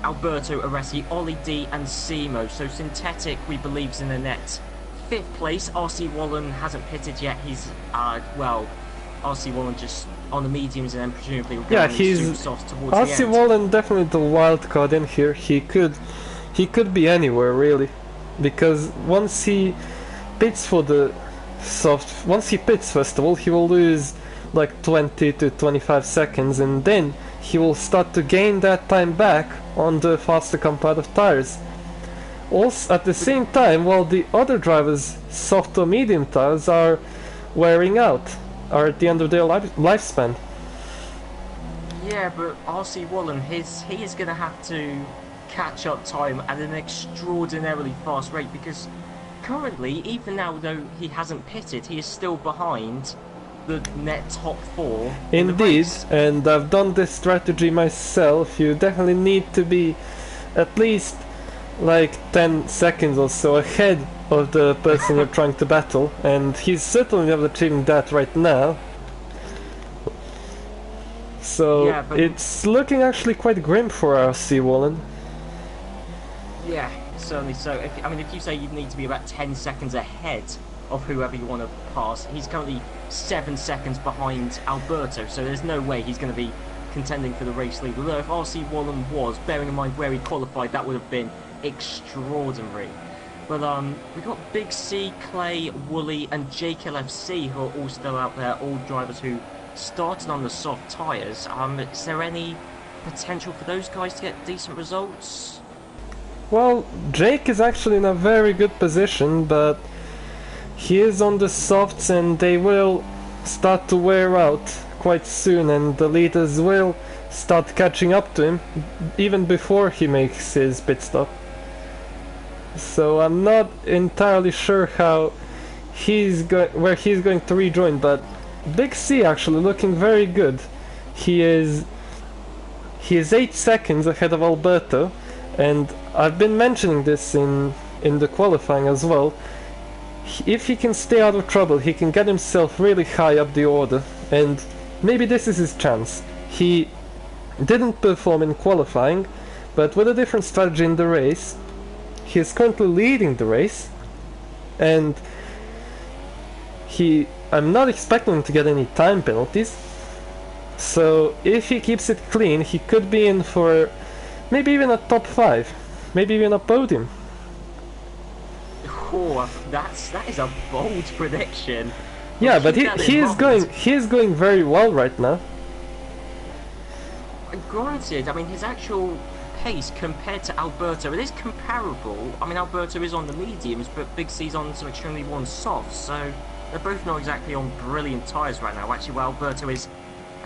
Alberto, Aresi, Ollie D and Simo. So Synthetic, we believe, is in the net 5th place. RC Wallen hasn't pitted yet. He's, RC Wallen just on the mediums and then presumably will go on the he's super softs towards the RC end. Wallen definitely the wild card in here. He could be anywhere really, because once he pits for the soft, once he pits first of all, he will lose like 20 to 25 seconds, and then he will start to gain that time back on the faster compound of tires. Also, at the same time, while the other drivers' soft or medium tires are wearing out, are at the end of their lifespan. Yeah, but RC Wallen, he is going to have to catch up time at an extraordinarily fast rate because currently, even now though he hasn't pitted, he is still behind the net top four in the Indeed, race. and I've done this strategy myself. You definitely need to be at least like 10 seconds or so ahead of the person you're trying to battle, and he's certainly not achieving that right now. So Yeah, but it's looking actually quite grim for RC Wallen. yeah, certainly so. If you say you need to be about 10 seconds ahead of whoever you want to pass, he's currently 7 seconds behind Alberto, so there's no way he's going to be contending for the race lead. Although if RC Wallen was, bearing in mind where he qualified, that would have been extraordinary. But we've got Big C, Clay, Wooly, and JKLFC who are all still out there, all drivers who started on the soft tyres. Is there any potential for those guys to get decent results? Well, Jake is actually in a very good position, but he is on the softs and they will start to wear out quite soon, and the leaders will start catching up to him even before he makes his pit stop. So I'm not entirely sure how where he's going to rejoin, but Big C actually looking very good. He is 8 seconds ahead of Alberto, and I've been mentioning this in the qualifying as well. If he can stay out of trouble, he can get himself really high up the order, and maybe this is his chance. He didn't perform in qualifying, but with a different strategy in the race, he is currently leading the race, and I'm not expecting him to get any time penalties. So if he keeps it clean, he could be in for maybe even a top 5, maybe even a podium. Oh, that is a bold prediction. Yeah, but Keep that he in is mind. going very well right now. Granted, his actual pace compared to Alberto, it is comparable. Alberto is on the mediums, but Big C's on some extremely warm softs, so they're both not exactly on brilliant tyres right now. Actually, well,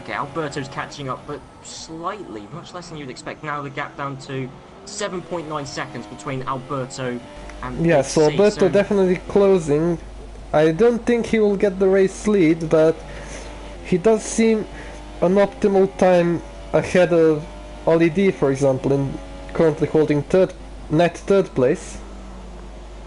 Alberto's catching up, but slightly, much less than you'd expect. Now the gap down to 7.9 seconds between Alberto and Yeah, Big so C, Alberto definitely closing. I don't think he will get the race lead, but he does seem an optimal time ahead of Ollie D, for example, and currently holding net third place.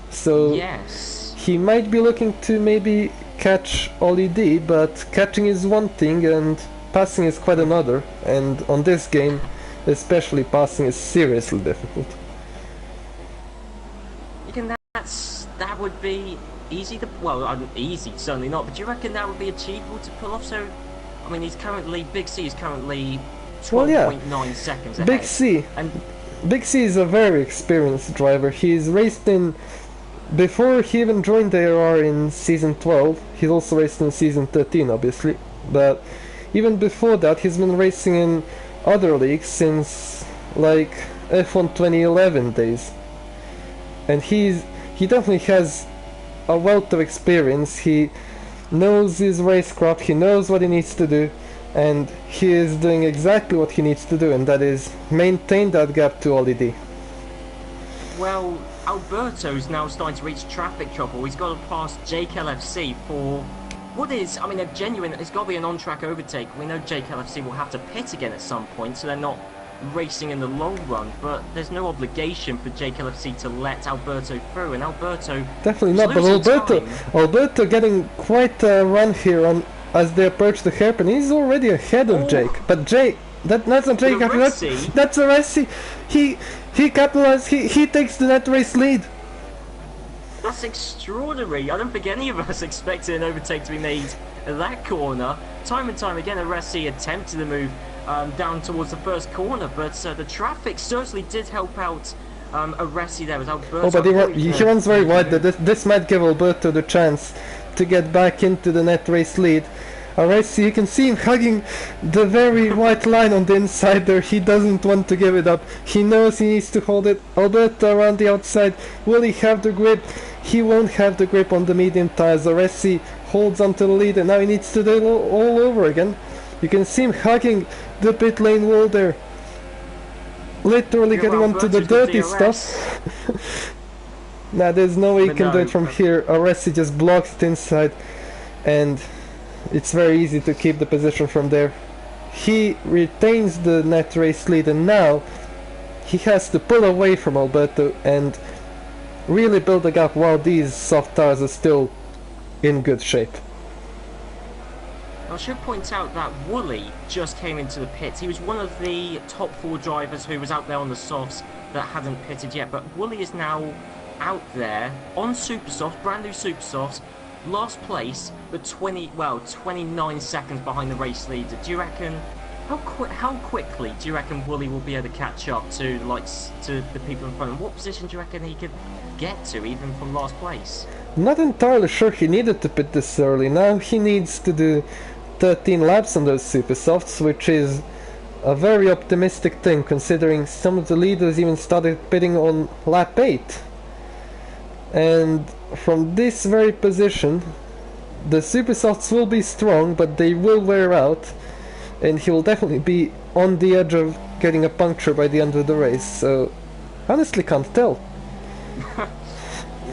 So yes. he might be looking to maybe catch Ollie D, but catching is one thing and passing is quite another, and on this game especially passing is seriously difficult. You can that would be easy to easy certainly not, but do you reckon that would be achievable to pull off? So Big C is currently 12.9 seconds ahead. Big C is a very experienced driver. He's raced in, before he even joined the AOR in season 12, he's also raced in season 13 obviously, but even before that he's been racing in other leagues since like F1 2011 days, and he definitely has a wealth of experience. He knows his racecraft, he knows what he needs to do, and he is doing exactly what he needs to do, and that is maintain that gap to Ollie D. Well, Alberto's now starting to reach traffic trouble. He's got to pass JKLFC for what is, a genuine, it's got to be an on-track overtake. We know JKLFC will have to pit again at some point, so they're not racing in the long run, but there's no obligation for JKLFC to let Alberto through, and Alberto definitely not, but Alberto getting quite a run here on as they approach the hairpin. He's already ahead of Jake, but that's not Jake, that's a Resi. He capitalized, he takes the net race lead. That's extraordinary. I don't think any of us expected an overtake to be made at that corner. Time and time again, Aresi attempted to move down towards the first corner, but the traffic certainly did help out Aresi there with Alberto. Oh, but he runs very wide. This might give Alberto the chance to get back into the net race lead. Aresi, you can see him hugging the very white line on the inside there. He doesn't want to give it up. He knows he needs to hold it. Alberto around the outside. Will he have the grip? He won't have the grip on the medium tires. Aresi holds onto the lead, and now he needs to do it all over again. You can see him hugging the pit lane wall there. Literally getting onto the dirty stuff. Nah, there's no way you can do it from here. Aresi just blocks it inside, and it's very easy to keep the position from there. He retains the net race lead, and now he has to pull away from Alberto and really build a gap while these soft tires are still in good shape. I should point out that Wooly just came into the pits. He was one of the top 4 drivers who was out there on the softs that hadn't pitted yet, but Wooly is now out there on super softs, brand new super softs, last place, but 29 seconds behind the race leader. Do you reckon, how quickly do you reckon Wooly will be able to catch up to the people in front? And what position do you reckon he could get to, even from last place? Not entirely sure he needed to pit this early. Now he needs to do 13 laps on those super softs, which is a very optimistic thing considering some of the leaders even started pitting on lap 8. And from this very position, the super softs will be strong, but they will wear out, and he will definitely be on the edge of getting a puncture by the end of the race. So honestly can't tell.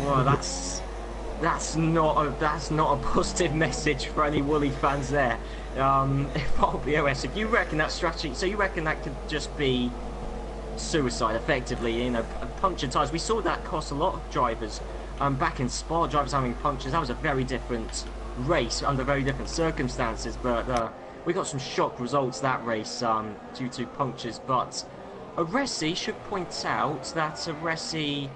Well, that's not a positive message for any Wooly fans there. If I'll be honest, if you reckon that strategy, so you reckon that could just be suicide, effectively, you know, puncture tires. We saw that cost a lot of drivers. Back in Spa, drivers having punctures. That was a very different race under very different circumstances, but we got some shock results that race due to punctures. But Aresi should point out that Aresi,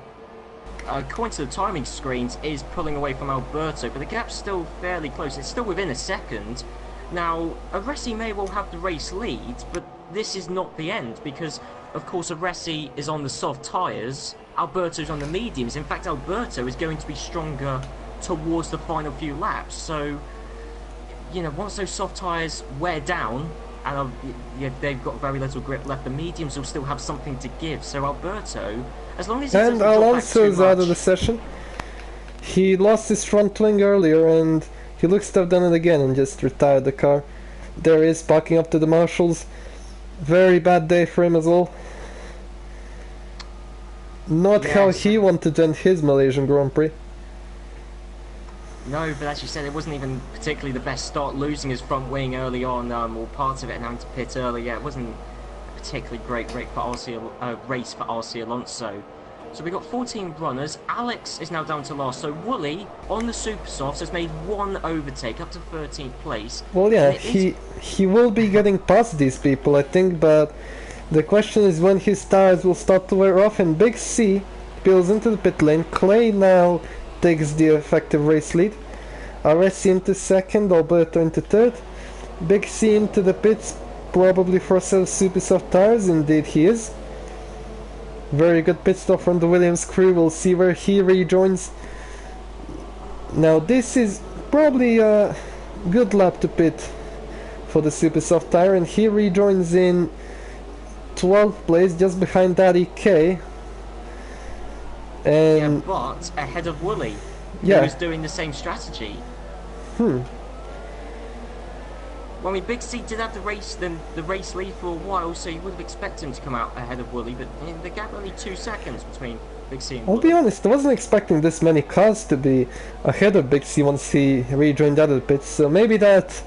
according to the timing screens, is pulling away from Alberto, but the gap's still fairly close. It's still within a second. Now, Aresi may well have the race lead, but this is not the end, because of course Aresi is on the soft tyres, Alberto's on the mediums. In fact, Alberto is going to be stronger towards the final few laps. So, you know, once those soft tyres wear down, and they've got very little grip left, the mediums will still have something to give. So Alberto, as long as he doesn't drop back too much... out of the session. He lost his front wing earlier, and he looks to have done it again and just retired the car. There he is, backing up to the marshals. Very bad day for him as well. Not how he wanted to end his Malaysian Grand Prix. No, but as you said, it wasn't even particularly the best start, losing his front wing early on, or parts of it, and having to pit early. Yeah, it wasn't a particularly great race for RC Alonso. So we got 14 runners. Alex is now down to last. So Wooly on the super softs has made one overtake up to 13th place. Well, yeah, he will be getting past these people, I think, but the question is when his tires will start to wear off. And Big C peels into the pit lane. Clay now takes the effective race lead. Aresi into second, Alberto into third. Big C into the pits, probably for some super soft tires. Indeed he is. Very good pit stop from the Williams crew. We'll see where he rejoins. Now this is probably a good lap to pit for the super soft tire, and he rejoins in 12th place, just behind Daddy K. And yeah, but ahead of Wooly, yeah, who was doing the same strategy. Well, I mean, Big C did have the race lead for a while, so you would have expected him to come out ahead of Wooly, but you know, the gap only 2 seconds between Big C and I'll Wooly. be honest, I wasn't expecting this many cars to be ahead of Big C once he rejoined out of the pits, so maybe that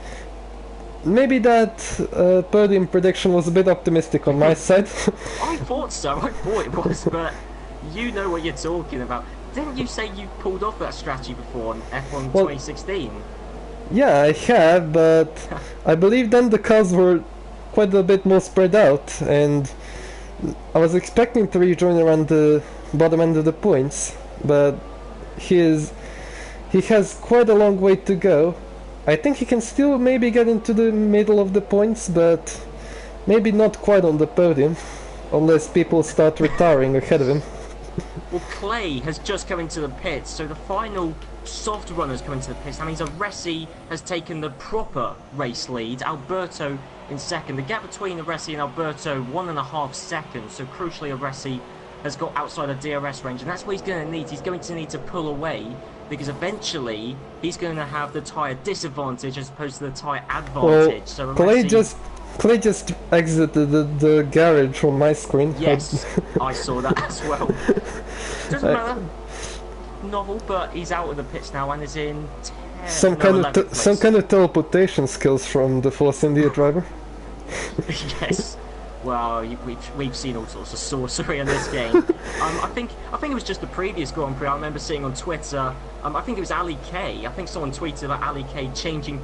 podium prediction was a bit optimistic on my side. I thought so, I thought it was, but you know what you're talking about. Didn't you say you pulled off that strategy before on F1 2016? Yeah, I have, but I believe then the cars were quite a bit more spread out, and I was expecting to rejoin around the bottom end of the points, but he has quite a long way to go. I think he can still maybe get into the middle of the points, but maybe not quite on the podium, unless people start retiring ahead of him. Well, Clay has just come into the pits, so the final soft runners come into the pits. That means Aresi has taken the proper race lead. Alberto in second. The gap between Aresi and Alberto, 1.5 seconds. So crucially, Aresi has got outside of DRS range, and that's what he's going to need. He's going to need to pull away because eventually he's going to have the tyre disadvantage as opposed to the tyre Well, advantage. So unless Clay just exited the garage on my screen. Yes, I saw that as well. Doesn't matter. Novel, but he's out of the pits now and is in some kind of teleportation skills from the Force India driver. Yes. Well, we've seen all sorts of sorcery in this game. I think it was just the previous Grand Prix. I remember seeing on Twitter. I think it was Ali K. I think someone tweeted about Ali K changing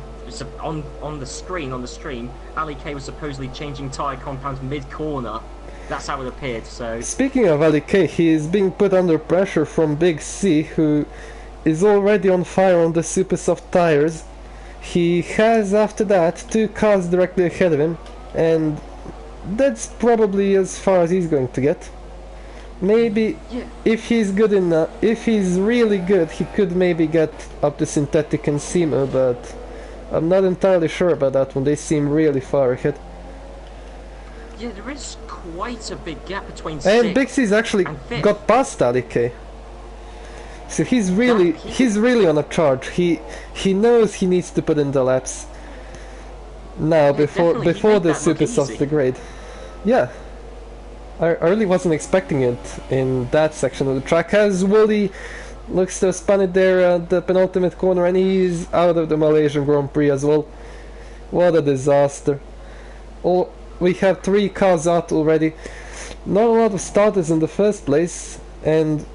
on the stream. Ali K was supposedly changing tyre compounds mid-corner. That's how it appeared. So speaking of Ali K, he is being put under pressure from Big C, who is already on fire on the super soft tires. He has after that 2 cars directly ahead of him, and that's probably as far as he's going to get. Maybe if he's good enough, if he's really good, he could maybe get up to synthetic and SEMA, but I'm not entirely sure about that one. They seem really far ahead. Yeah, there is quite a big gap between and Big C's actually got past Ali K. So he's really on a charge. He knows he needs to put in the laps now before the super soft degrade. Yeah, I really wasn't expecting it in that section of the track, as Wooly looks to have spun it there at the penultimate corner, and he's out of the Malaysian Grand Prix as well. What a disaster. We have 3 cars out already. Not a lot of starters in the first place, and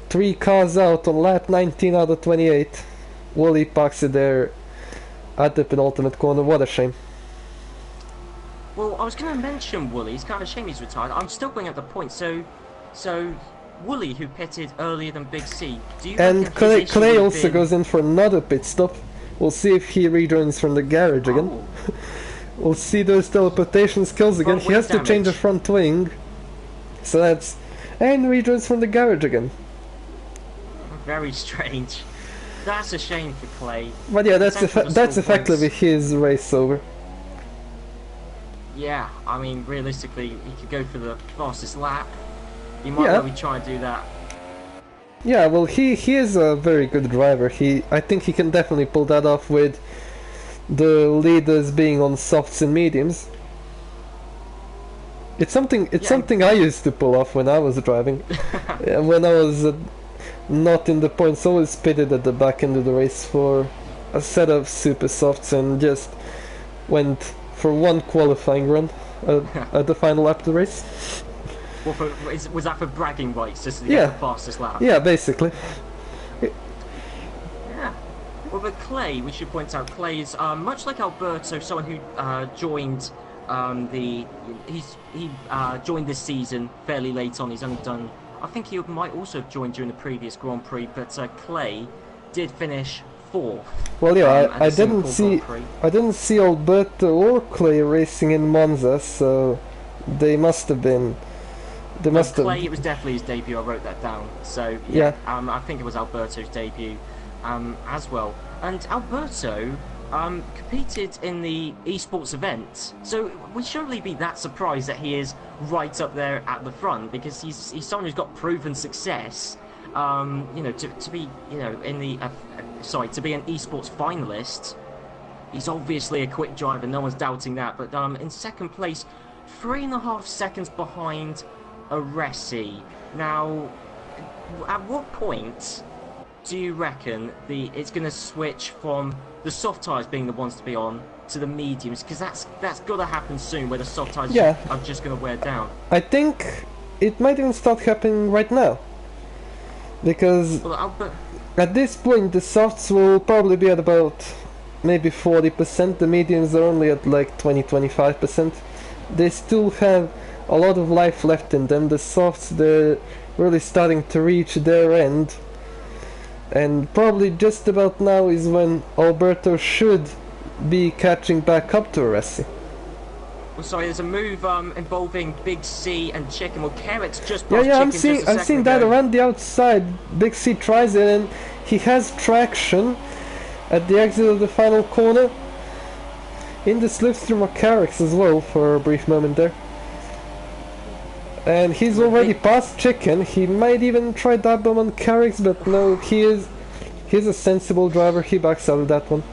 3 cars out on lap 19 out of 28. Wooly parks it there at the penultimate corner. What a shame. Well, I was going to mention Wooly. It's kind of a shame he's retired. I'm still bringing up the point. So Wooly, who pitted earlier than Big C, do you? And Clay also goes in for another pit stop. We'll see if he rejoins from the garage again. We'll see those teleportation skills again. He has to change the front wing, so that's and rejoins from the garage again. Very strange. That's a shame for Clay. But yeah, that's effectively his race over. Yeah, I mean, realistically, he could go for the fastest lap. He might well try and do that. Yeah, well, he is a very good driver. I think he can definitely pull that off with the leaders being on softs and mediums. It's something I used to pull off when I was driving. When I was not in the points, always pitted at the back end of the race for a set of super softs and just went for one qualifying run at the final lap of the race. Well, was that for bragging rights, just to get the fastest lap? Yeah, basically. Yeah. Well, but Clay, we should point out, Clay is much like Alberto, someone who joined joined this season fairly late on. He's only done, I think he might also have joined during the previous Grand Prix, but Clay did finish 4th. Well, yeah, I didn't see Alberto or Clay racing in Monza, so they must have been. Clay, it was definitely his debut. I wrote that down. So yeah. I think it was Alberto's debut as well. And Alberto competed in the esports event, so we shouldn't really be that surprised that he is right up there at the front, because he's someone who's got proven success. To be in the to be an esports finalist. He's obviously a quick driver. No one's doubting that. But in second place, 3.5 seconds behind Aresi. Now, at what point do you reckon it's going to switch from the soft tyres being the ones to be on to the mediums? Because that's got to happen soon, where the soft tyres are just going to wear down. I think it might even start happening right now. Because at this point the softs will probably be at about maybe 40%, the mediums are only at like 20-25%. They still have a lot of life left in them. The softs, they're really starting to reach their end, and probably just about now is when Alberto should be catching back up to Aresi. Well, sorry, there's a move involving Big C and Chicken. Well, Carrot's just past Chicken. I'm seeing that around the outside. Big C tries it, and he has traction at the exit of the final corner. In the slipstream of Carrix as well for a brief moment there. And he's already past Chicken. He might even try that bomb on Carrix, but no, he He's a sensible driver. He backs out of that one.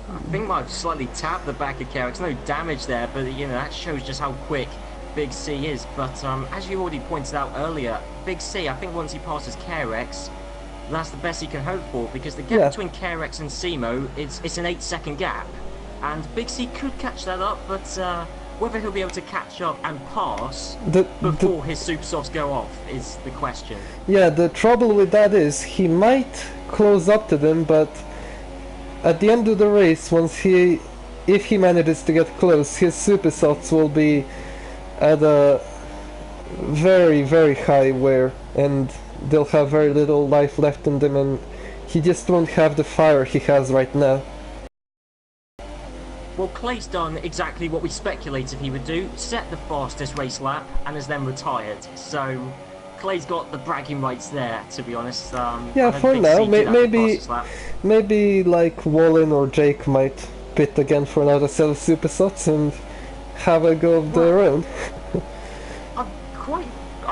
I think might have slightly tapped the back of Carrick's. No damage there, but you know that shows just how quick Big C is. But as you already pointed out earlier, Big C, I think once he passes Carrick's, that's the best he can hope for, because the gap between Carrick's and Simo it's an 8-second gap, and Big C could catch that up, but whether he'll be able to catch up and pass before his super softs go off is the question. Yeah, the trouble with that is he might close up to them, but at the end of the race, if he manages to get close, his super softs will be at a very, very high wear, and they'll have very little life left in them, and he just won't have the fire he has right now. Well, Clay's done exactly what we speculated he would do, set the fastest race lap, and has then retired. So, Clay's got the bragging rights there, to be honest. Yeah, for now, maybe like Wallen or Jake might pit again for another set of super softs and have a go of their own. I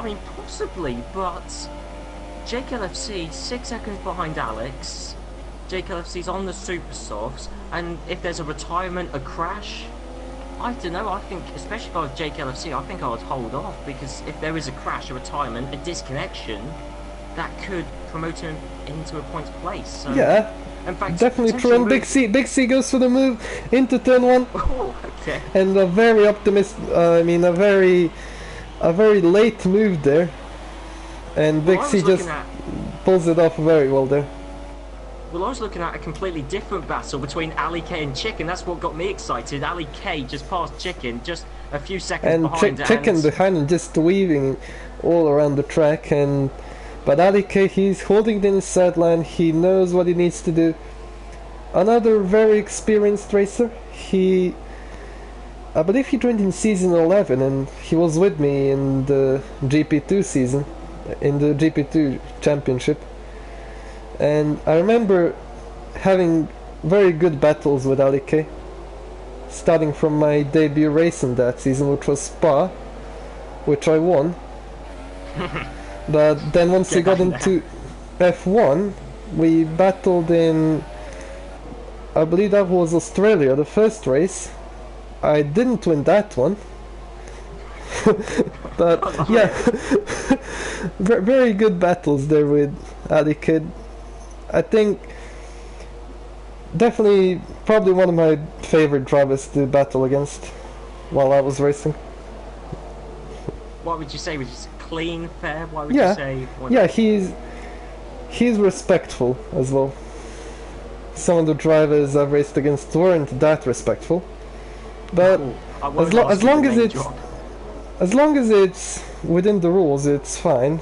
mean, possibly, but Jake LFC 6 seconds behind Alex. Jake LFC's on the super softs, and if there's a retirement, a crash, I don't know. I think, especially if I was Jake LFC, I think I would hold off, because if there is a crash, a retirement, a disconnection, that could promote him into a points place. So, yeah, in fact, definitely true. And Big C goes for the move into turn 1. Oh, okay. And a very a very late move there, and Big C just pulls it off very well there. Well, I was looking at a completely different battle between Ali K and Chicken. That's what got me excited. Ali K just passed Chicken, just a few seconds behind. And Chicken behind him, just weaving all around the track. But Ali K, he's holding the inside line. He knows what he needs to do. Another very experienced racer. I believe he joined in season 11, and he was with me in the GP2 season, in the GP2 championship. And I remember having very good battles with Ali K, starting from my debut race in that season, which was Spa, which I won. But then once we got into F1, we battled in, I believe that was Australia, the first race. I didn't win that one. But yeah, very good battles there with Ali Kid. I think definitely probably one of my favorite drivers to battle against while I was racing. What would you say? Was it clean, fair? Why would you say? Yeah, he's respectful as well. Some of the drivers I've raced against weren't that respectful, but as long as it's within the rules, it's fine.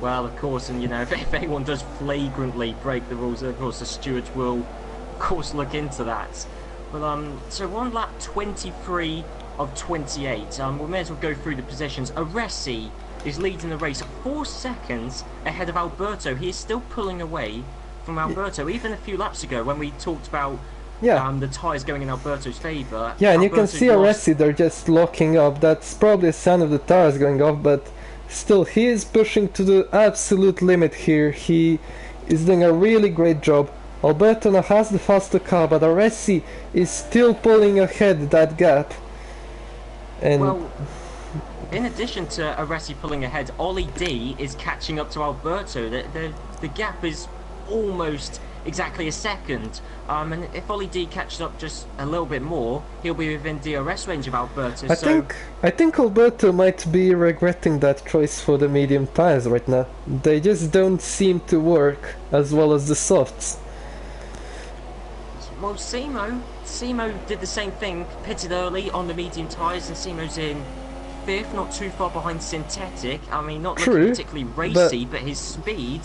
Well, of course, and you know, if anyone does flagrantly break the rules, of course the stewards will, of course, look into that. But so we're on lap 23 of 28. We may as well go through the positions. Aresi is leading the race 4 seconds ahead of Alberto. He is still pulling away from Alberto, even a few laps ago when we talked about the tyres going in Alberto's favour. Yeah, and you can see Aresi, they're just locking up. That's probably a sign of the tyres going off, but still, he is pushing to the absolute limit here. He is doing a really great job. Alberto now has the faster car, but Aresi is still pulling ahead that gap. And well, in addition to Aresi pulling ahead, Ollie D is catching up to Alberto. The gap is almost exactly a second. And if Ollie D catches up just a little bit more, he'll be within DRS range of Alberto. I think Alberto might be regretting that choice for the medium tyres right now. They just don't seem to work as well as the softs. Well, Simo did the same thing, pitted early on the medium tyres, and Simo's in 5th, not too far behind synthetic. I mean, not looking particularly racy, but his speed,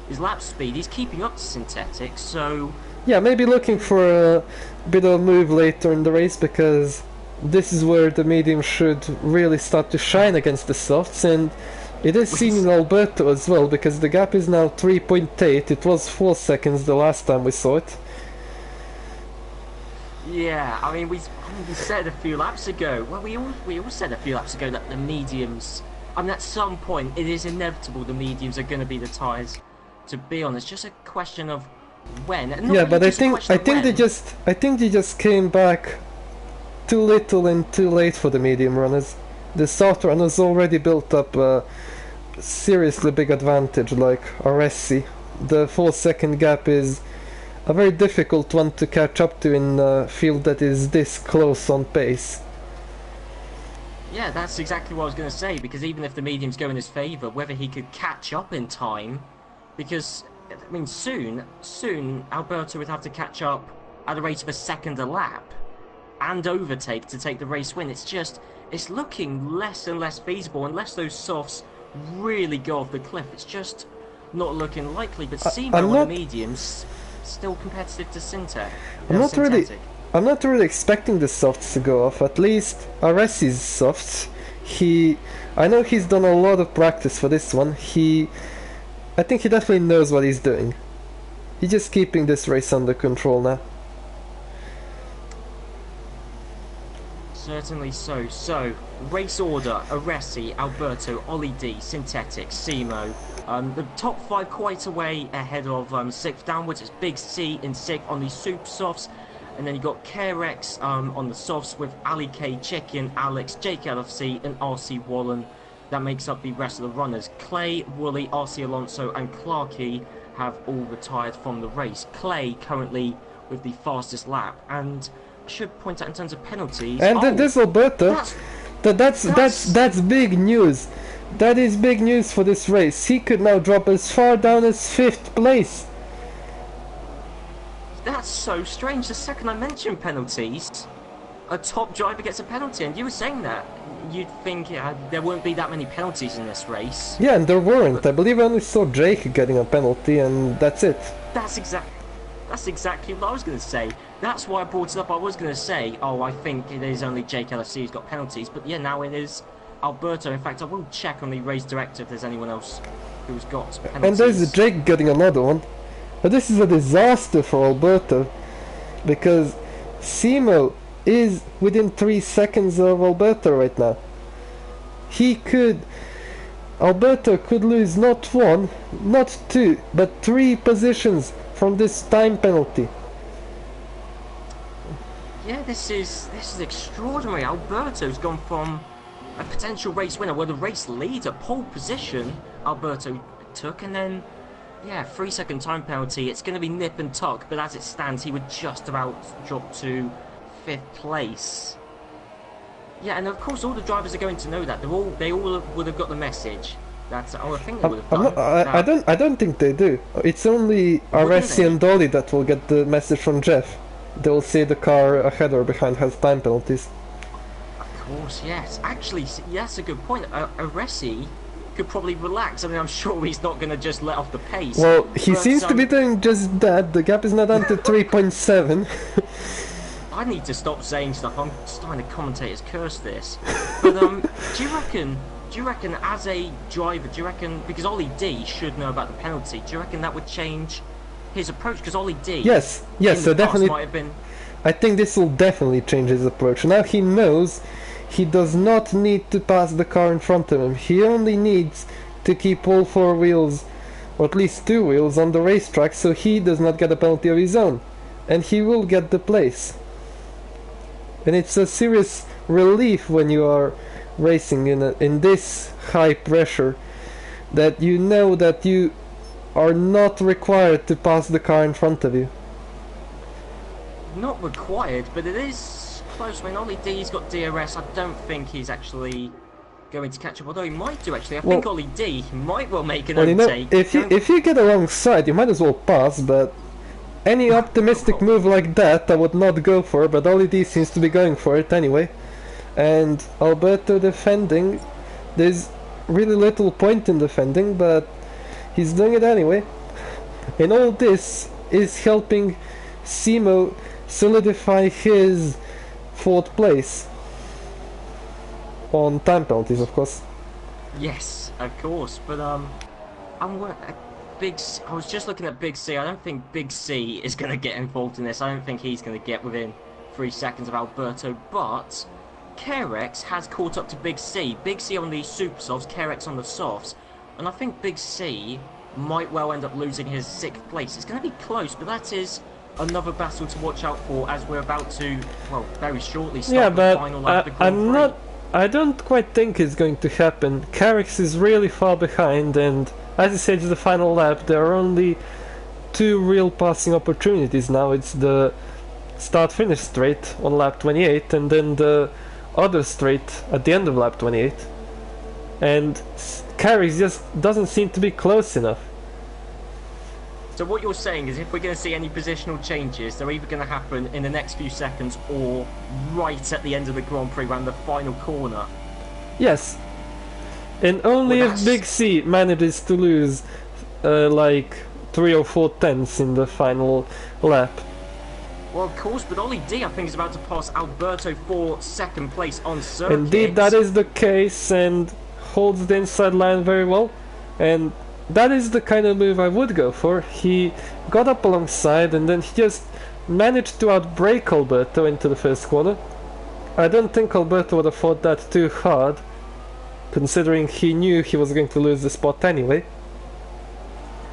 his lap speed, he's keeping up to synthetic, so... Yeah, maybe looking for a bit of a move later in the race, because this is where the medium should really start to shine against the softs, and it is seen in Alberto as well, because the gap is now 3.8, it was 4 seconds the last time we saw it. Yeah, I mean, we said a few laps ago, well, we all said a few laps ago that the mediums I mean, at some point, it is inevitable the mediums are going to be the tyres to be on. It's just a question of when. Not Yeah, really but just a question of when. I think they just came back too little and too late for the medium runners. The soft runners already built up a seriously big advantage, like Aresi. The 4-second gap is a very difficult one to catch up to in a field that is this close on pace. Yeah, that's exactly what I was going to say, because even if the mediums go in his favour, whether he could catch up in time, because, I mean, soon, Alberto would have to catch up at a rate of a second a lap, and overtake to take the race win. It's looking less and less feasible, unless those softs really go off the cliff. It's just not looking likely, but Simo on the mediums, still competitive to Syntec. I'm not really expecting the softs to go off, at least Aresi's softs. I know he's done a lot of practice for this one. I think he definitely knows what he's doing. He's just keeping this race under control now. Certainly so. So, race order: Aresi, Alberto, Ollie D, Synthetic, Simo. The top 5 quite a way ahead of 6th downwards. It's Big C in 6th on the super softs. And then you got KRX on the softs with Ali K, Chicken, Alex, Jake LFC, and RC Wallen. That makes up the rest of the runners. Clay, Woolley, RC Alonso, and Clarkey have all retired from the race. Clay currently with the fastest lap, and I should point out in terms of penalties. And there's Alberto. That's big news. That is big news for this race. He could now drop as far down as 5th place. That's so strange. The second I mentioned penalties, a top driver gets a penalty, and you were saying that you'd think there won't be that many penalties in this race. Yeah, and there weren't. I believe I only saw Jake getting a penalty, and that's it. That's exactly what I was going to say. That's why I brought it up. I was going to say, oh, I think it is only Jake LFC who's got penalties, but yeah, now it is Alberto. In fact, I will check on the race director if there's anyone else who's got penalties. And there's Jake getting another one. But this is a disaster for Alberto, because Simo is within 3 seconds of Alberto right now. Alberto could lose not 1, not 2, but 3 positions from this time penalty. Yeah, this is extraordinary. Alberto's gone from a potential race winner, well, the race leader, pole position, Alberto took, and then, yeah, 3-second time penalty. It's going to be nip and tuck, but as it stands, he would just about drop to 5th place. Yeah, and of course, all the drivers are going to know that. They all would have got the message. That's I think they would have done. I don't think they do. It's only Aresi and Dolly that will get the message from Jeff. They'll say the car ahead or behind has time penalties. Of course, yes. Actually, that's a good point. Aresi could probably relax. I mean, I'm sure he's not going to just let off the pace. Well, he seems to be doing just that. The gap is not down to 3.7. I need to stop saying stuff. I'm starting to commentators curse this. But do you reckon as a driver, because Ollie D should know about the penalty, do you reckon that would change his approach? Because Ollie D yes, so definitely might have been... I think this will definitely change his approach. Now he knows he does not need to pass the car in front of him. He only needs to keep all 4 wheels, or at least 2 wheels, on the racetrack, so he does not get a penalty of his own. And he will get the place. And it's a serious relief when you are racing in this high pressure, that you know that you are not required to pass the car in front of you. Not required, but it is close. I mean, Ollie D's got DRS. I don't think he's actually going to catch up, although he might do actually. I think Ollie D might well make an overtake. If you get alongside, you might as well pass, but any optimistic move like that I would not go for, but Ollie D seems to be going for it anyway. And Alberto defending, there's really little point in defending, but he's doing it anyway. And all this is helping Simo solidify his 4th place. On time penalties, of course. Yes, of course, but I was just looking at Big C. I don't think Big C is going to get involved in this. I don't think he's going to get within 3 seconds of Alberto, but Carex has caught up to Big C. Big C on the super softs, Carex on the softs. And I think Big C might well end up losing his 6th place. It's going to be close, but that is another battle to watch out for as we're about to, well, very shortly start the final lap of the Grand Prix. I don't quite think it's going to happen. Carex is really far behind, and as you said, it's the final lap. There are only 2 real passing opportunities now. It's the start-finish straight on lap 28, and then the other straight at the end of lap 28. And Carex just doesn't seem to be close enough. So what you're saying is if we're going to see any positional changes, they're either going to happen in the next few seconds or right at the end of the Grand Prix around the final corner. Yes. And only if Big C manages to lose like 3 or 4 tenths in the final lap. Well, of course, but Ollie D, I think, is about to pass Alberto for 2nd place on circuit. Indeed, that is the case, and holds the inside line very well. And that is the kind of move I would go for. He got up alongside and then he just managed to outbrake Alberto into the first corner. I don't think Alberto would have fought that too hard, considering he knew he was going to lose the spot anyway.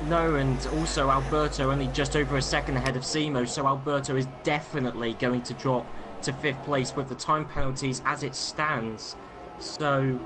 No, and also Alberto only just over a second ahead of Simo, so Alberto is definitely going to drop to 5th place with the time penalties as it stands. So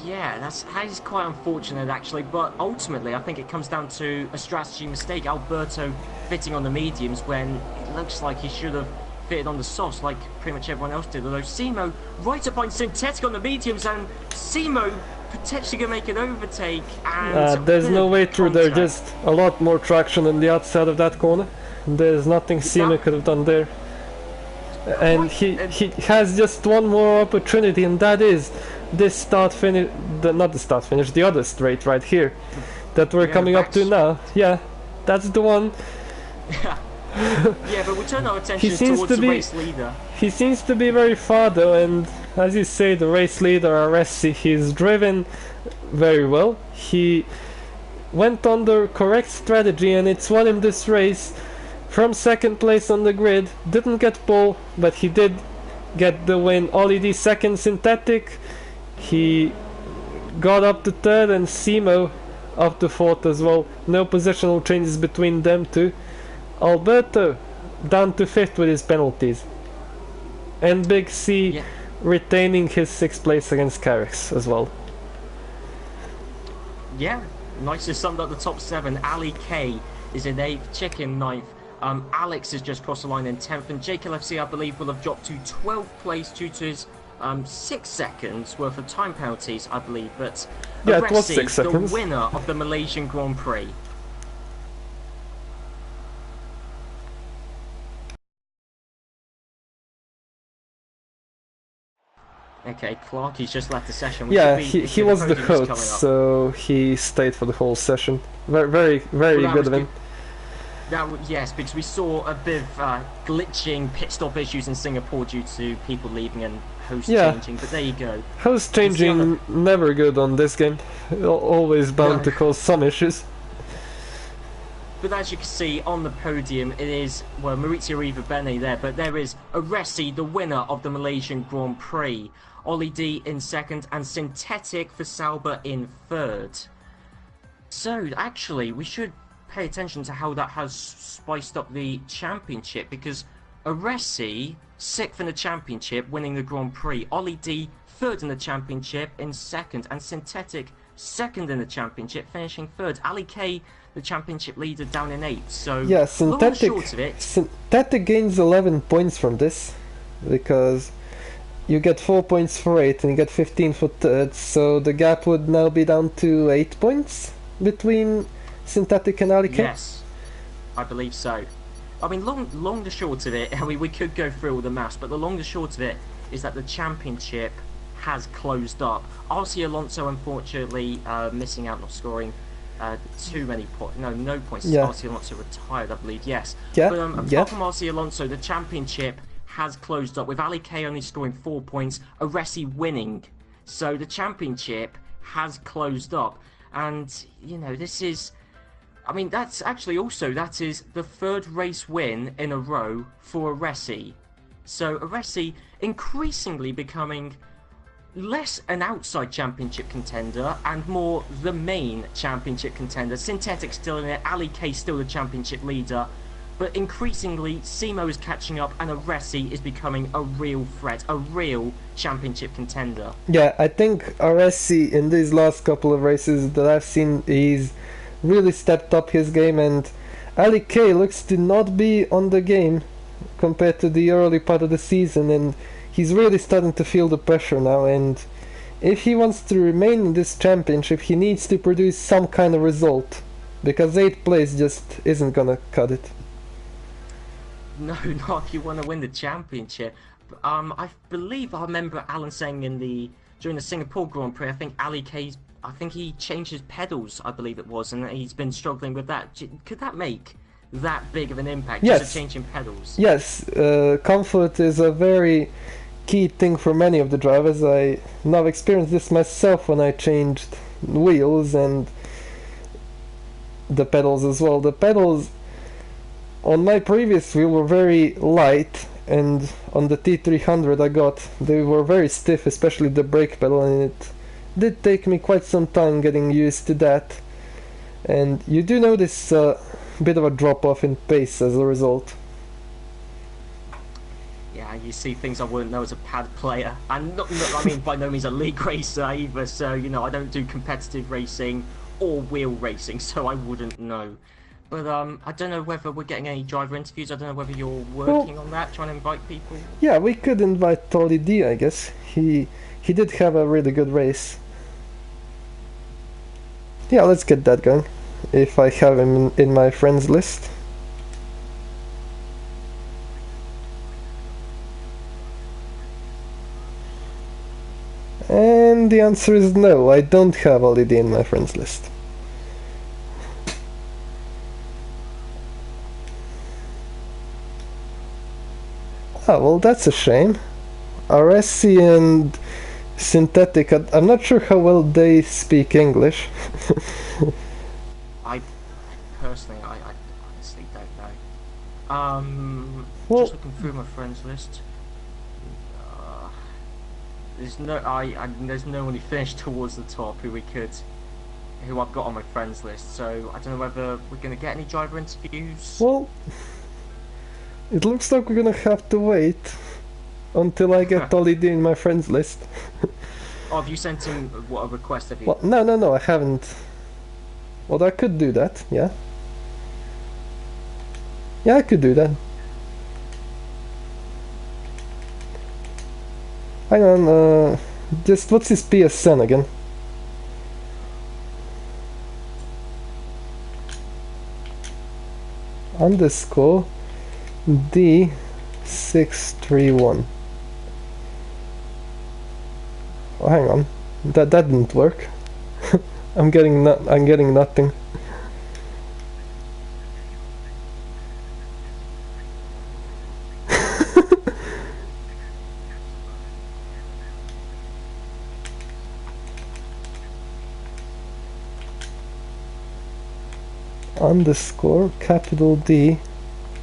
yeah, that is quite unfortunate actually, but ultimately I think it comes down to a strategy mistake. Alberto fitting on the mediums when it looks like he should have fitted on the softs like pretty much everyone else did, although Simo right up on synthetic on the mediums, and Simo potentially going to make an overtake, and there's no way through there, just a lot more traction on the outside of that corner. There's nothing Simo could have done there. And he has just one more opportunity, and that is this start finish, not the start finish, the other straight right here that we're coming up to now. Yeah, that's the one. Yeah, but we turn our attention towards the race leader. He seems to be very far though, and as you say, the race leader Aresi, he's driven very well. He went on the correct strategy and it's won him this race from 2nd place on the grid. Didn't get pole, but he did get the win. Ollie D 2nd synthetic. He got up to 3rd, and Simo up to 4th as well. No positional changes between them two. Alberto down to 5th with his penalties. And Big C retaining his 6th place against Carex as well. Yeah, nicely summed up the top 7. Ali K is in 8th, Chicken 9th. Alex has just crossed the line in 10th, and JKLFC I believe will have dropped to 12th place due to his 6 seconds worth of time penalties, I believe. But yeah, it was 6 seconds. The winner of the Malaysian Grand Prix. Okay, Clark, he's just left the session. He was the host, so he stayed for the whole session. Very good of him. Yes, because we saw a bit of glitching pit stop issues in Singapore due to people leaving and host changing, but there you go. Host changing, never good on this game. Always bound to cause some issues. But as you can see on the podium, it is, well, Maurizio Riva Bene there, but there is Aresi, the winner of the Malaysian Grand Prix. Ollie D in 2nd, and Synthetic for Sauber in 3rd. So, actually, we should pay attention to how that has spiced up the championship, because Aresi, 6th in the championship, winning the Grand Prix. Ollie D, 3rd in the championship, in 2nd, and Synthetic, 2nd in the championship, finishing 3rd. Ali K, the championship leader, down in 8th. So, yeah, Synthetic gains 11 points from this, because you get 4 points for 8 and you get 15 for 3rd, so the gap would now be down to 8 points between Synthetic and Ali K. Yes, I believe so. I mean, long the short of it, I mean, we could go through all the maths, but the long the short of it is that the championship has closed up. RC Alonso, unfortunately, missing out, not scoring too many points. No points. Yeah. RC Alonso retired, I believe, yes. Yeah. But apart from RC Alonso, the championship has closed up, with Ali K only scoring 4 points, Aresi winning. So the championship has closed up. And, you know, this is... I mean, that is the 3rd race win in a row for Aresi. So Aresi increasingly becoming less an outside championship contender and more the main championship contender. Synthetic still in it, Ali K still the championship leader, but increasingly Simo is catching up and Aresi is becoming a real threat, a real championship contender. Yeah, I think Aresi in these last couple of races that I've seen, he's really stepped up his game, and Ali K looks to not be on the game compared to the early part of the season, and he's really starting to feel the pressure now, and if he wants to remain in this championship, he needs to produce some kind of result, because 8th place just isn't gonna cut it. No, not if you want to win the championship. I believe I remember Alan saying during the Singapore Grand Prix, I think he changed his pedals, I believe it was, and he's been struggling with that. Could that make that big of an impact? Yes. Just a change in pedals? Yes, comfort is a very key thing for many of the drivers. I now experienced this myself when I changed wheels and the pedals as well. The pedals on my previous wheel were very light, and on the T300 they were very stiff, especially the brake pedal, and it did take me quite some time getting used to that. And you do notice a bit of a drop off in pace as a result. Yeah, you see things I wouldn't know as a pad player, and I mean by no means a league racer either. So I don't do competitive racing or wheel racing, so I wouldn't know. But I don't know whether we're getting any driver interviews. I don't know whether you're working on that, trying to invite people. Yeah, we could invite Tolly D, I guess. He did have a really good race. Yeah, let's get that going. If I have him in my friends list. And the answer is no, I don't have Ollie D in my friends list. Oh, well, that's a shame. Aresi and Synthetic, I'm not sure how well they speak English. I personally, I honestly don't know. Well, just looking through my friends list. There's no one who finished towards the top who I've got on my friends list. So I don't know whether we're gonna get any driver interviews. well, it looks like we're gonna have to wait until I get Ollie D in my friends list. Oh, have you sent him a request? Have you? Well, no, I haven't. Well, I could do that, yeah. Yeah, I could do that. Hang on, just what's his PSN again? Underscore D631. Oh, hang on, that didn't work. I'm getting nothing. Underscore capital D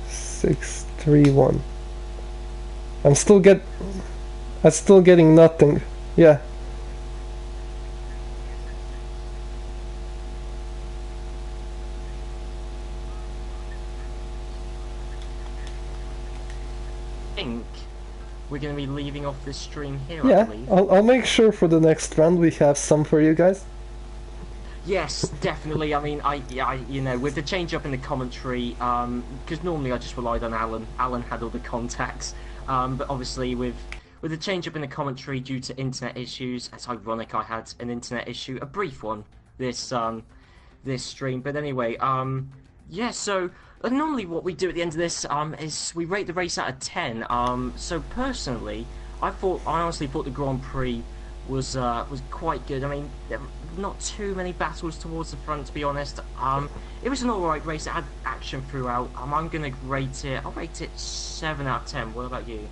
631. I'm still getting nothing. Yeah. I think we're going to be leaving off this stream here. Yeah, I believe. I'll make sure for the next round we have some for you guys. Yes, definitely. I mean, with the change up in the commentary, because normally I just relied on Alan. Alan had all the contacts, but obviously with the change up in the commentary due to internet issues, it's ironic I had an internet issue, a brief one, this stream. But anyway, yeah. So normally what we do at the end of this is we rate the race out of 10. So personally, I honestly thought the Grand Prix was quite good. I mean, there were not too many battles towards the front, to be honest. It was an alright race. It had action throughout. I'm gonna rate it. I'll rate it 7 out of 10. What about you?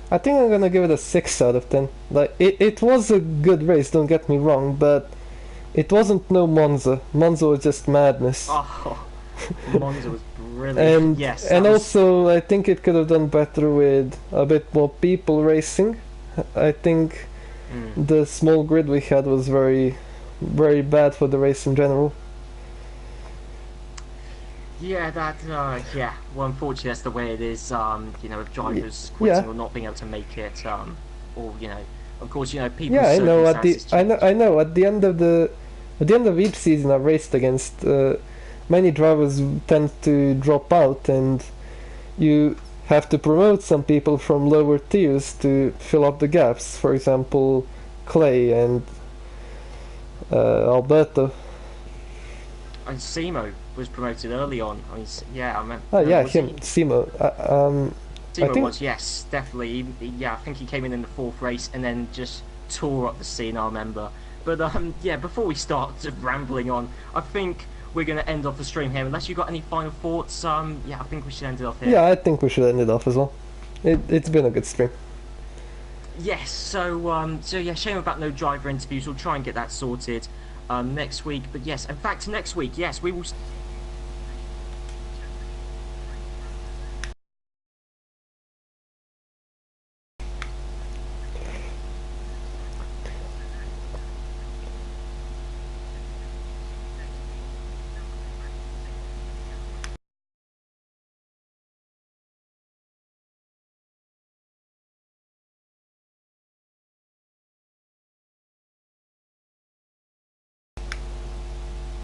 I think I'm gonna give it a 6 out of 10. Like, it was a good race, don't get me wrong, but it wasn't no Monza. Monza was just madness. Oh, Monza was really. And Yes. and that was- also I think it could have done better with a bit more people racing. I think the small grid we had was very bad for the race in general. Yeah, yeah. Well, unfortunately, that's the way it is. You know, with drivers quitting or not being able to make it, or you know, of course, you know, people's Yeah, I know. circumstances change. I know. At the end of each season, I raced against many drivers who tend to drop out, and you have to promote some people from lower tiers to fill up the gaps. For example, Clay and Alberto. And Simo was promoted early on. I mean, yeah, I remember. Oh yeah, was him, he? Simo. Simo think- was, yes, definitely. Yeah, I think he came in the fourth race and then just tore up the scene. I remember. But yeah, before we start just rambling on, I think we're going to end off the stream here. Unless you got any final thoughts, yeah, I think we should end it off here. Yeah, I think we should end it off as well. It's been a good stream. Yes, so yeah, shame about no driver interviews. We'll try and get that sorted next week. But yes, in fact, next week, yes, we will